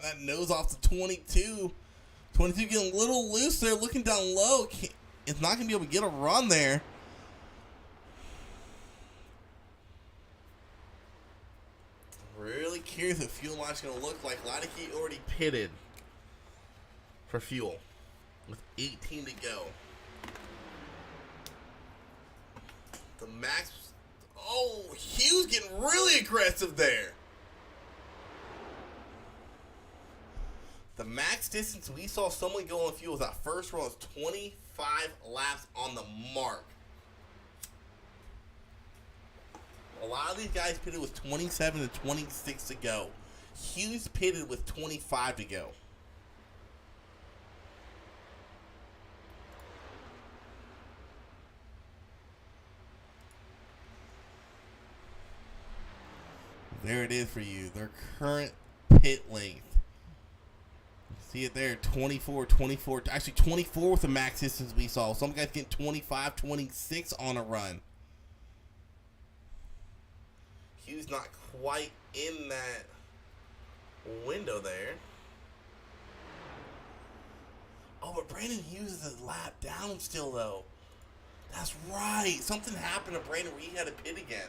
That nose off to 22. 22 getting a little loose there, looking down low. It's not going to be able to get a run there. Really curious what fuel mileage going to look like. Lodicki already pitted for fuel with 18 to go. The max. Oh, Hughes getting really aggressive there. The max distance we saw someone go on fuel with that first run was 25 laps on the mark. A lot of these guys pitted with 27 to 26 to go. Hughes pitted with 25 to go. There it is for you. Their current pit length. See it there, 24, actually 24 with the max distance we saw. Some guys getting 25, 26 on a run. Hughes not quite in that window there. Oh, but Brandon Hughes is a lap down still, though. That's right. Something happened to Brandon where he had to pit again.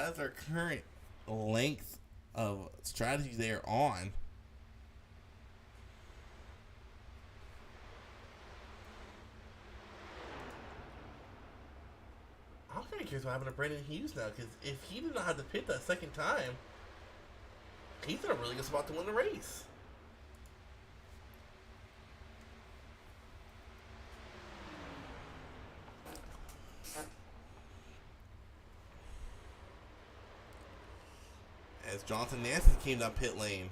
that's their current length of strategy they're on. I'm kind of curious what happened to Brandon Hughes now, because if he did not have to pit that second time, he's in a really good spot to win the race. As Jonathan Nancy came down pit lane.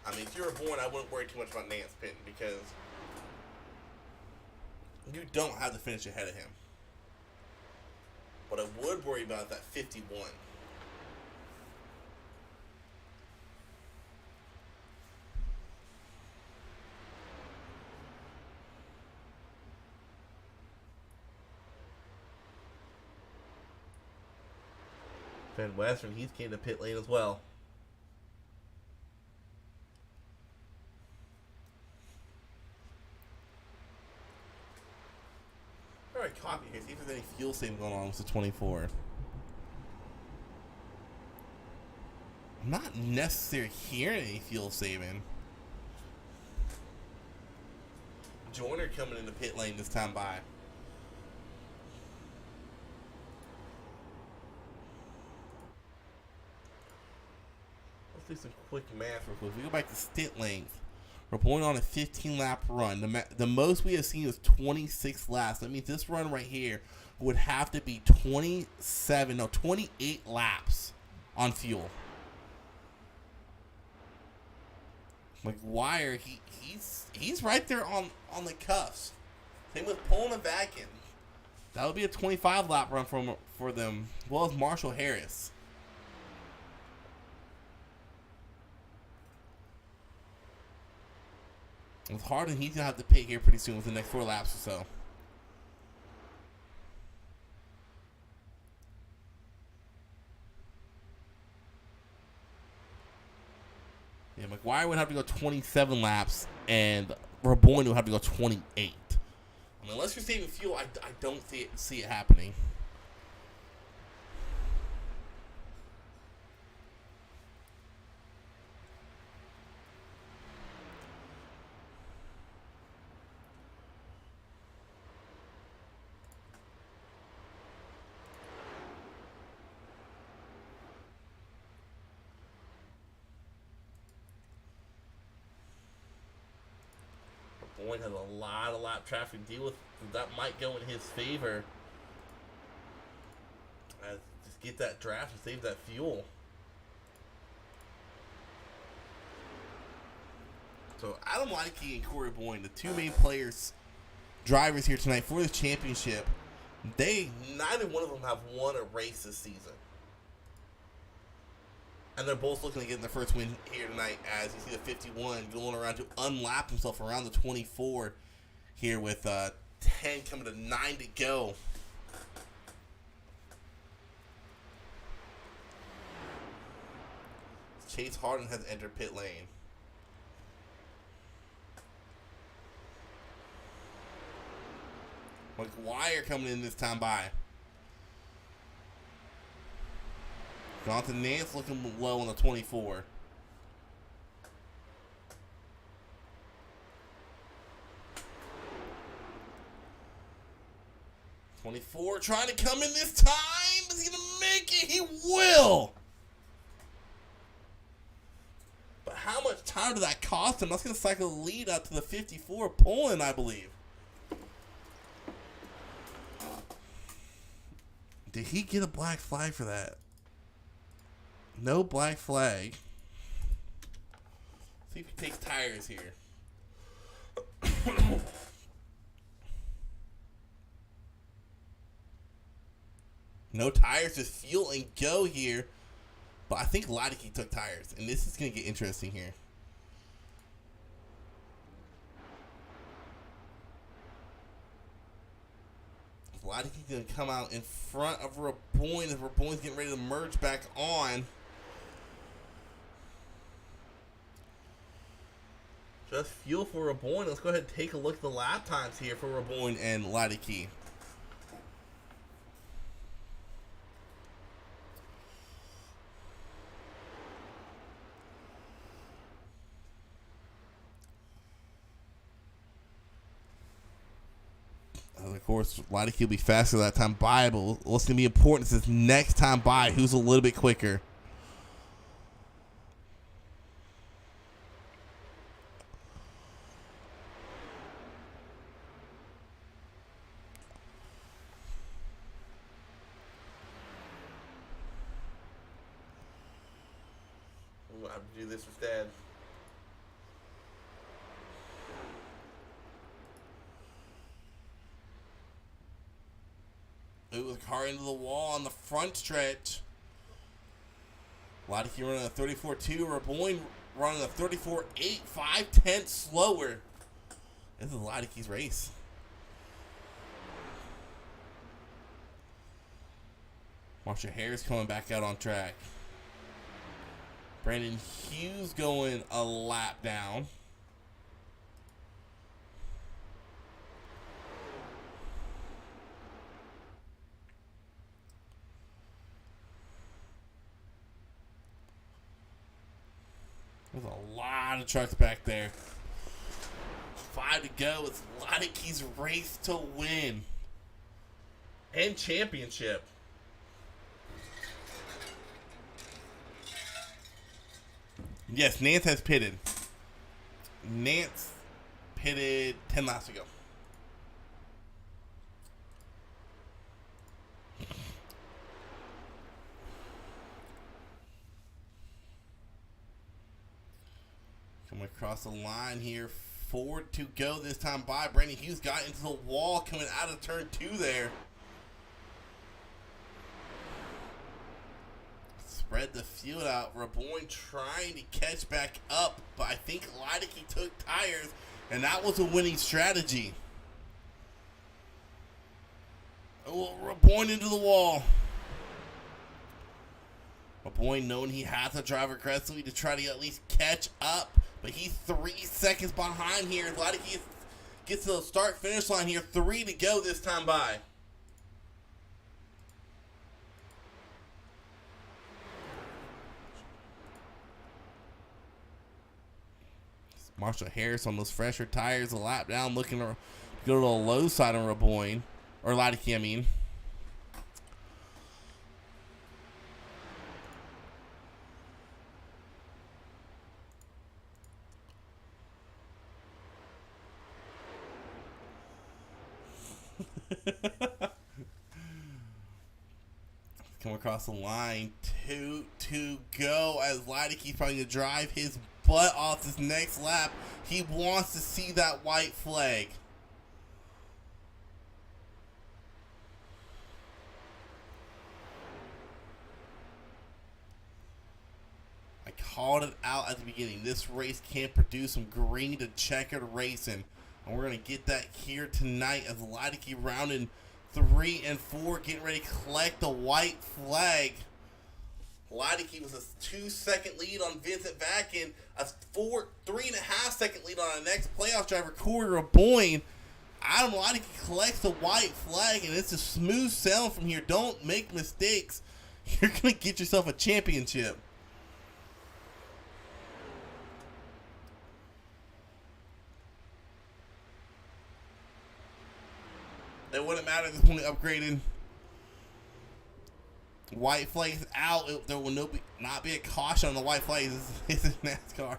I mean, if you were born, I wouldn't worry too much about Nance pitting because you don't have to finish ahead of him. What I would worry about is that 51. Ben Western, he's came to pit lane as well. Alright, copy here. See if there's any fuel saving going on with the 24. Not necessarily hearing any fuel saving. Joyner coming into pit lane this time by. Do some quick math real quick. We go back to stint length. We're going on a 15-lap run. The most we have seen is 26 laps. That means this run right here would have to be 28 laps on fuel. McGuire, he's right there on the cuffs. Same with pulling a vac in. That would be a 25-lap run for them, as well as Marshall Harris. With Harden, he's going to have to pit here pretty soon within the next 4 laps or so. Yeah, McGuire would have to go 27 laps, and Raboyne would have to go 28. I mean, unless you're saving fuel, I don't see it happening. Boyd has a lot of lap traffic to deal with. That might go in his favor. Just get that draft and save that fuel. So Adam Leideke and Corey Boyne, the two main drivers here tonight for the championship, neither one of them have won a race this season. And they're both looking to get their first win here tonight, as you see the 51 going around to unlap himself around the 24 here with 10 coming to 9 to go. Chase Harden has entered pit lane. McGuire coming in this time by. Jonathan Nance looking low on the 24. (24) trying to come in this time. Is he going to make it? He will. But how much time did that cost him? That's going to cycle the lead out to the 54 pulling, I believe. Did he get a black flag for that? No black flag. See if he takes tires here. No tires, just fuel and go here. But I think Leideke took tires, and this is going to get interesting here. Leideke's going to come out in front of Raboyne as Raboyne's getting ready to merge back on. Just fuel for Raboin. Let's go ahead and take a look at the lap times here for Raboin and Ladiki. And of course, Ladiki will be faster that time by, but what's going to be important is this next time by, who's a little bit quicker. We'll have to do this instead. It was a car into the wall on the front stretch. Ladiki running a 34.2. Raboin running a 34.8, 5/10 slower. This is Ladiki's race. Marshall Harris coming back out on track. Brandon Hughes going a lap down. There's a lot of trucks back there. 5 to go. It's Ladiki's race to win and championship. Yes, Nance has pitted. Nance pitted 10 laps ago. Coming across the line here. 4 to go this time by. Brandon Hughes got into the wall coming out of turn 2 there. Spread the field out. Raboin trying to catch back up, but I think Ladiki took tires, and that was a winning strategy. Oh, Raboin into the wall. Raboin knowing he has to drive aggressively to try to at least catch up, but he's 3 seconds behind here. Ladiki gets to the start-finish line here. 3 to go this time by. Marshall Harris on those fresher tires, a lap down, looking to go to the low side on Raboin. Or Ladiki, I mean. Come across the line. 2 to go as Ladiki's probably going to drive his butt off this next lap. He wants to see that white flag. I called it out at the beginning. This race can't produce some green to checkered racing. And we're going to get that here tonight as Ladiki rounding 3 and 4, getting ready to collect the white flag. Ladiki was a 2-second lead on Vincent Vacken, a 3.5-second lead on our next playoff driver, Corey Raboin. Adam Ladiki collects the white flag, and it's a smooth sailing from here. Don't make mistakes. You're going to get yourself a championship. It wouldn't matter at this point upgrading. White flag is out. There will not be a caution on the white flag. This is NASCAR.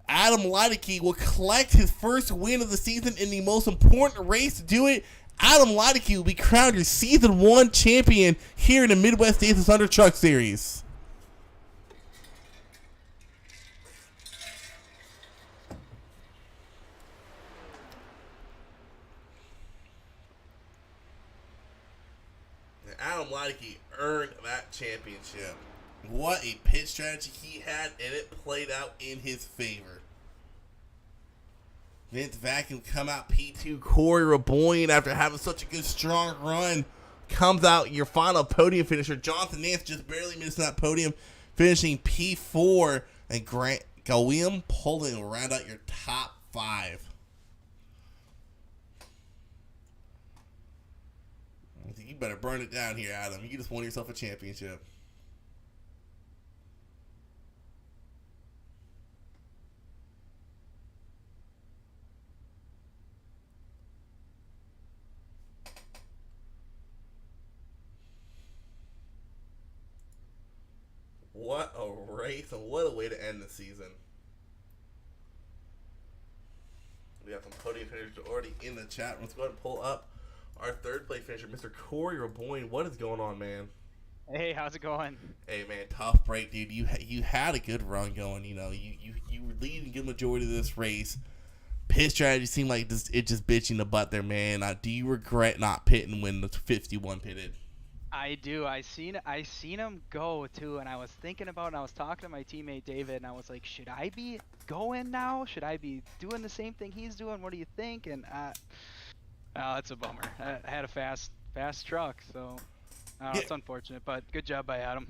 Adam Ladiki will collect his first win of the season in the most important race to do it. Adam Ladiki will be crowned your Season 1 champion here in the Midwest Days of Thunder Truck Series. Adam Ladiki earned that championship. What a pit strategy he had, and it played out in his favor. Vince Vacuum come out P2. Corey Raboin, after having such a good, strong run, comes out your final podium finisher. Jonathan Nance just barely missing that podium, finishing P4. And William, pulling round out your top 5. You better burn it down here, Adam. You just won yourself a championship. What a race and what a way to end the season. We got some podium finishers already in the chat. Let's go ahead and pull up our third place finisher, Mr. Corey Raboyne. What is going on, man? Hey, how's it going? Hey, man, tough break, dude. You had a good run going. You know, you were leading a good majority of this race. Pit strategy seemed like it just bit you in the butt there, man. Do you regret not pitting when the 51 pitted? I do. I seen him go too, and I was thinking about it. And I was talking to my teammate David, and I was like, should I be going now? Should I be doing the same thing he's doing? What do you think? And oh, it's a bummer. I had a fast truck, so it's unfortunate, but good job by Adam.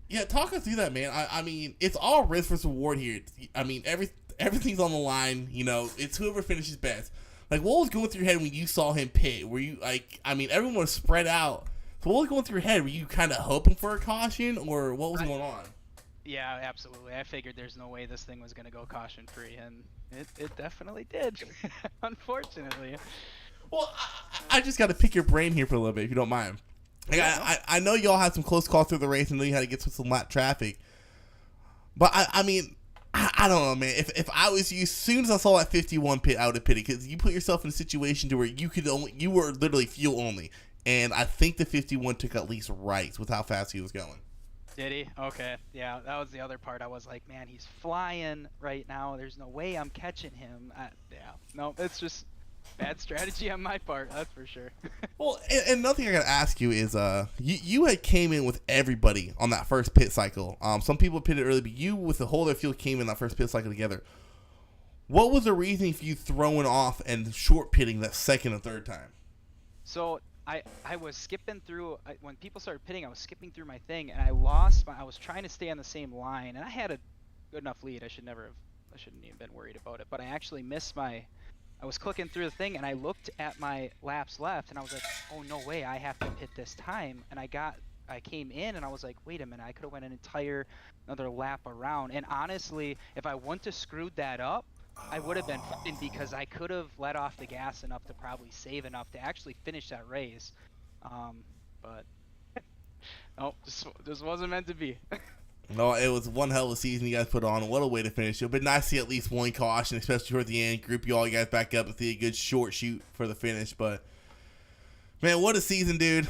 Yeah, talk us through that, man. I mean, it's all risk versus reward here. I mean, everything's on the line. You know, it's whoever finishes best. Like, what was going through your head when you saw him pit? Were you like, I mean, everyone was spread out. So what was going through your head? Were you kind of hoping for a caution, or what was going on? Yeah, absolutely. I figured there's no way this thing was going to go caution-free, and it definitely did, unfortunately. Well, I just got to pick your brain here for a little bit, if you don't mind. Like, I know y'all had some close calls through the race and know you had to get through some lap traffic. But, I mean, I don't know, man. If I was you, as soon as I saw that 51 pit, I would have pitted. Because you put yourself in a situation to where you were literally fuel only. And I think the 51 took at least rights with how fast he was going. Did he? Okay. Yeah, that was the other part. I was like, man, he's flying right now. There's no way I'm catching him. Yeah. No, it's just bad strategy on my part. That's for sure. Well, and another thing I got to ask you is you had came in with everybody on that first pit cycle. Some people pitted early, but you with the whole other field came in that first pit cycle together. What was the reasoning for you throwing off and short pitting that second and third time? So I was skipping through when people started pitting. I was skipping through my thing, and I lost I was trying to stay on the same line, and I had a good enough lead. I shouldn't even been worried about it, but I actually missed I was clicking through the thing, and I looked at my laps left, and I was like, oh no way, I have to pit this time. And I came in, and I was like, wait a minute, I could have went another lap around. And honestly, if I wouldn't have screwed that up, I would have been fine, because I could have let off the gas enough to probably save enough to actually finish that race. But no, just wasn't meant to be. No, it was one hell of a season you guys put on. What a way to finish it. But nice to see at least one caution, especially toward the end. Group you all guys back up and see a good short shoot for the finish. But man, what a season, dude.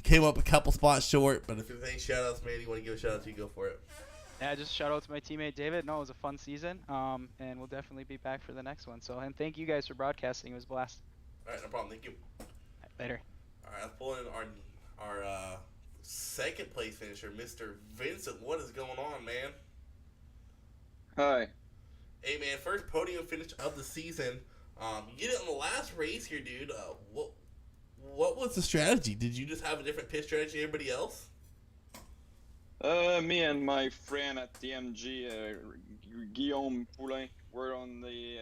Came up a couple spots short, but if there's any shout outs, man, you want to give a shout out to, you go for it. Yeah, just shout out to my teammate David. No, it was a fun season. And we'll definitely be back for the next one. So, and thank you guys for broadcasting. It was a blast. All right, no problem. Thank you. Right, later. All right, let's pull in our second place finisher, Mr. Vincent. What is going on, man? Hi. Hey, man, first podium finish of the season. You did it on the last race here, dude. What was the strategy? Did you just have a different pit strategy than everybody else? Me and my friend at TMG, Guillaume Poulain, were on the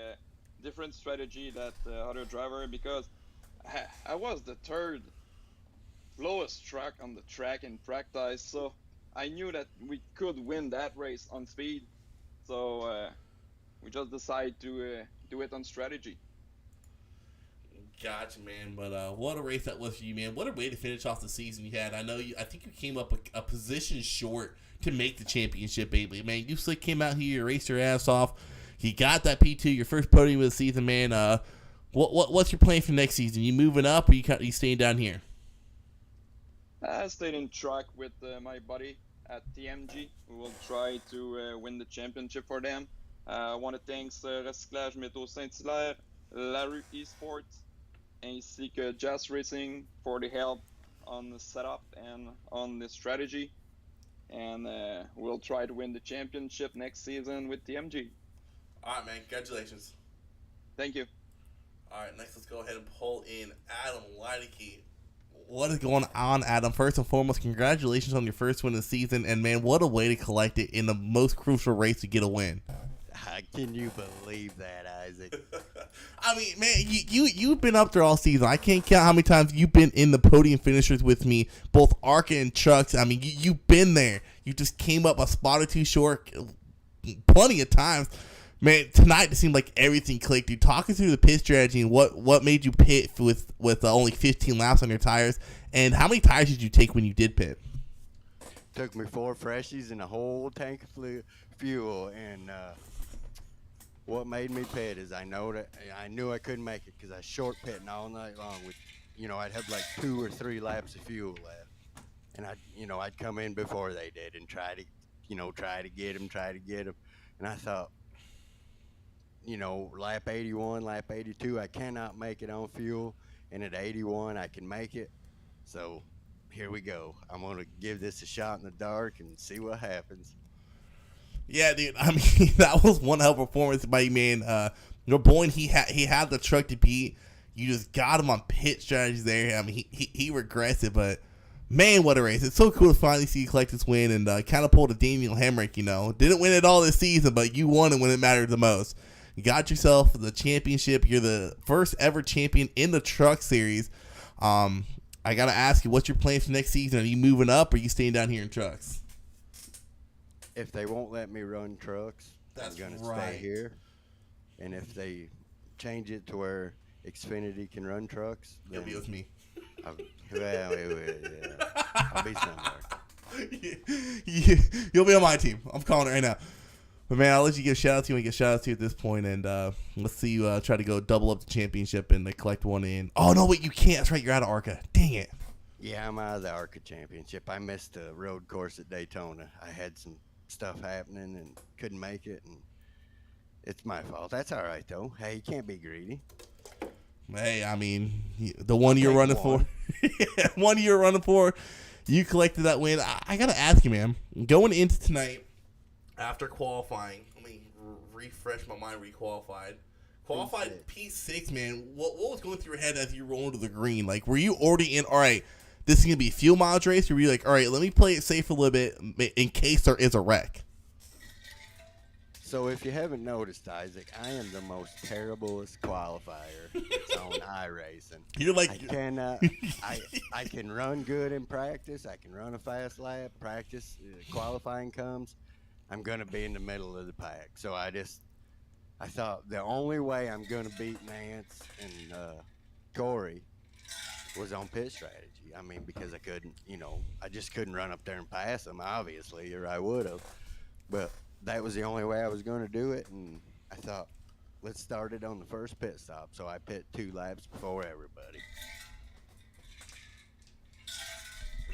different strategy that the other driver, because I was the third lowest truck on the track in practice, so I knew that we could win that race on speed. So we just decided to do it on strategy. Gotcha, man. But what a race that was for you, man. What a way to finish off the season you had. I think you came up a position short to make the championship, baby. Man, you slick came out here, you raced your ass off. You got that P2, your first podium of the season, man. What's your plan for next season? You moving up, or you staying down here? I stayed in track with my buddy at TMG. We will try to win the championship for them. I want to thank Recyclage Métaux Saint-Hilaire, Larry Esports, ainsi que Jazz Racing for the help on the setup and on the strategy. And we'll try to win the championship next season with TMG. All right, man. Congratulations. Thank you. All right, next let's go ahead and pull in Adam Leideke. What is going on, Adam? First and foremost, congratulations on your first win of the season, and man, what a way to collect it in the most crucial race to get a win. Can you believe that, Isaac? I mean, man, you've been up there all season. I can't count how many times you've been in the podium finishers with me, both ARCA and trucks. I mean, you've been there. You just came up a spot or two short plenty of times. Man, tonight it seemed like everything clicked. You talking through the pit strategy and what made you pit with only 15 laps on your tires, and how many tires did you take when you did pit? Took me 4 freshies and a whole tank of fuel, and what made me pit is I knew I couldn't make it because I short pitting all night long. With, I'd have like 2 or 3 laps of fuel left, and I'd come in before they did and try to get them, and I thought, lap 81, lap 82, I cannot make it on fuel, and at 81, I can make it. So here we go. I'm going to give this a shot in the dark and see what happens. Yeah, dude. I mean, that was one hell of a performance by you, man. Your boy, he had the truck to beat. You just got him on pit strategies there. I mean, he regrets it, but man, what a race. It's so cool to finally see you collect this win and kind of pull the Daniel Hemrick, Didn't win it all this season, but you won it when it mattered the most. You got yourself the championship. You're the first ever champion in the truck series. I got to ask you, what's your plan for next season? Are you moving up or are you staying down here in trucks? If they won't let me run trucks, I'm going to stay here. And if they change it to where Xfinity can run trucks, then you'll be with me. I'll be somewhere. You'll be on my team. I'm calling it right now. But man, I'll let you give shout out to you and get shout out to you at this point, and let's see you try to go double up the championship and collect one in. Oh no, wait, you can't. That's right, you're out of ARCA. Dang it. Yeah, I'm out of the ARCA championship. I missed the road course at Daytona. I had some stuff happening and couldn't make it, and it's my fault. That's all right though. Hey, you can't be greedy. Hey, I mean, the one you're running for, you collected that win. I gotta ask you, man, going into tonight. After qualifying, let me refresh my mind. Qualified P6, man. What was going through your head as you rolled to the green? Like, were you already in? All right, this is gonna be a fuel mileage race. Or were you like, all right, let me play it safe a little bit in case there is a wreck? So if you haven't noticed, Isaac, I am the most terriblest qualifier that's on iRacing. You're like, I can run good in practice. I can run a fast lap. Practice, qualifying comes, I'm going to be in the middle of the pack. So I thought the only way I'm going to beat Nance and Corey was on pit strategy. I mean, because I couldn't, I just couldn't run up there and pass them, obviously, or I would have. But that was the only way I was going to do it. And I thought, let's start it on the first pit stop. So I pit 2 laps before everybody.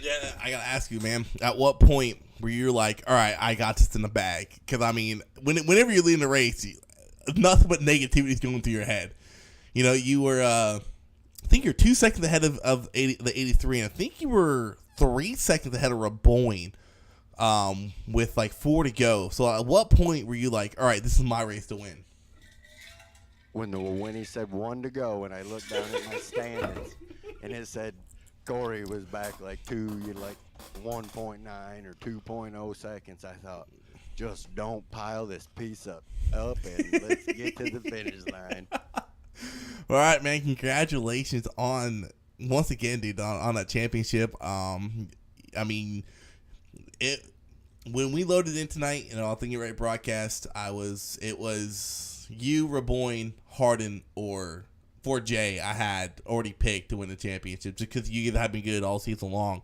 Yeah, I gotta ask you, man. At what point were you like, all right, I got this in the bag? Because I mean, whenever you're leading a race, nothing but negativity is going through your head. You were, I think you're 2 seconds ahead of the 83, and I think you were 3 seconds ahead of Raboyne, with like 4 to go. So at what point were you like, all right, this is my race to win? When he said 1 to go, and I looked down at my standings, and it said Corey was back like 1.9 or 2.0 seconds. I thought, just don't pile this piece up and let's get to the finish line. All right, man. Congratulations once again, dude, on that championship. I mean, when we loaded in tonight, I think you're right, broadcast. It was you, Raboyne, Harden, or 4J I had already picked to win the championship just because you have been good all season long.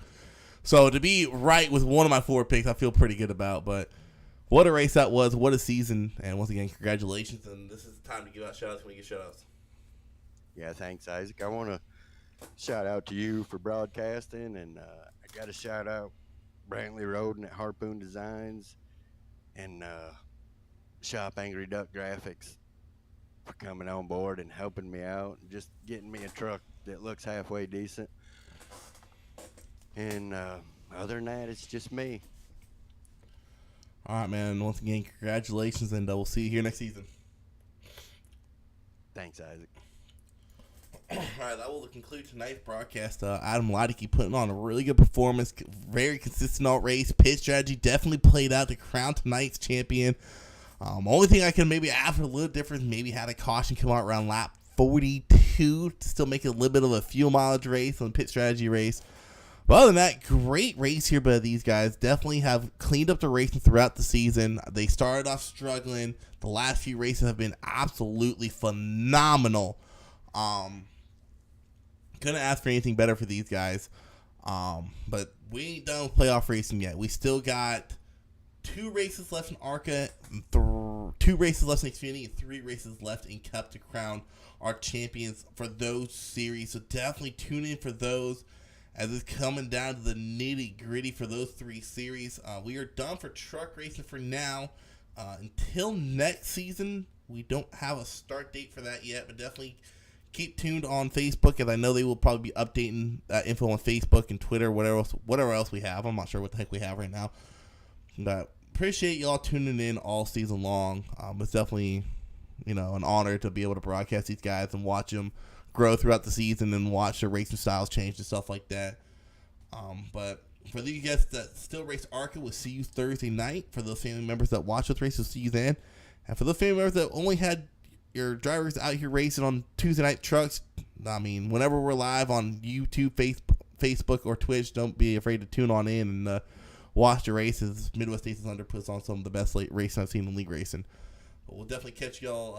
So to be right with one of my 4 picks, I feel pretty good about. But what a race that was. What a season. And once again, congratulations. And this is the time to give out shout-outs when we get shout-outs. Yeah, thanks, Isaac. I want to shout out to you for broadcasting. And I got to shout out Brantley Roden at Harpoon Designs and Shop Angry Duck Graphics for coming on board and helping me out and just getting me a truck that looks halfway decent. And other than that, it's just me. All right, man. Once again, congratulations, and we'll see you here next season. Thanks, Isaac. All right, that will conclude tonight's broadcast. Adam Leideke putting on a really good performance, very consistent all race. Pit strategy definitely played out to crown tonight's champion. Only thing I can maybe add for a little difference, maybe had a caution come out around lap 42 to still make it a little bit of a fuel mileage race on pit strategy race. But other than that, great race here by these guys. Definitely have cleaned up the racing throughout the season. They started off struggling. The last few races have been absolutely phenomenal. Couldn't ask for anything better for these guys. But we ain't done with playoff racing yet. We still got 2 races left in ARCA, 2 races left in Xfinity, and 3 races left in Cup to crown our champions for those series. So definitely tune in for those as it's coming down to the nitty gritty for those 3 series. We are done for truck racing for now. Until next season, we don't have a start date for that yet, but definitely keep tuned on Facebook, as I know they will probably be updating info on Facebook and Twitter, whatever else we have. I'm not sure what the heck we have right now. But appreciate y'all tuning in all season long. It's definitely, an honor to be able to broadcast these guys and watch them grow throughout the season and watch their racing styles change and stuff like that. But for these guys that still race ARCA, we'll see you Thursday night. For those family members that watch those races, we'll see you then. And for those family members that only had your drivers out here racing on Tuesday night trucks, whenever we're live on YouTube, Facebook, or Twitch, don't be afraid to tune on in and watch the races. Midwest Aces Under puts on some of the best racing I've seen in league racing. But we'll definitely catch y'all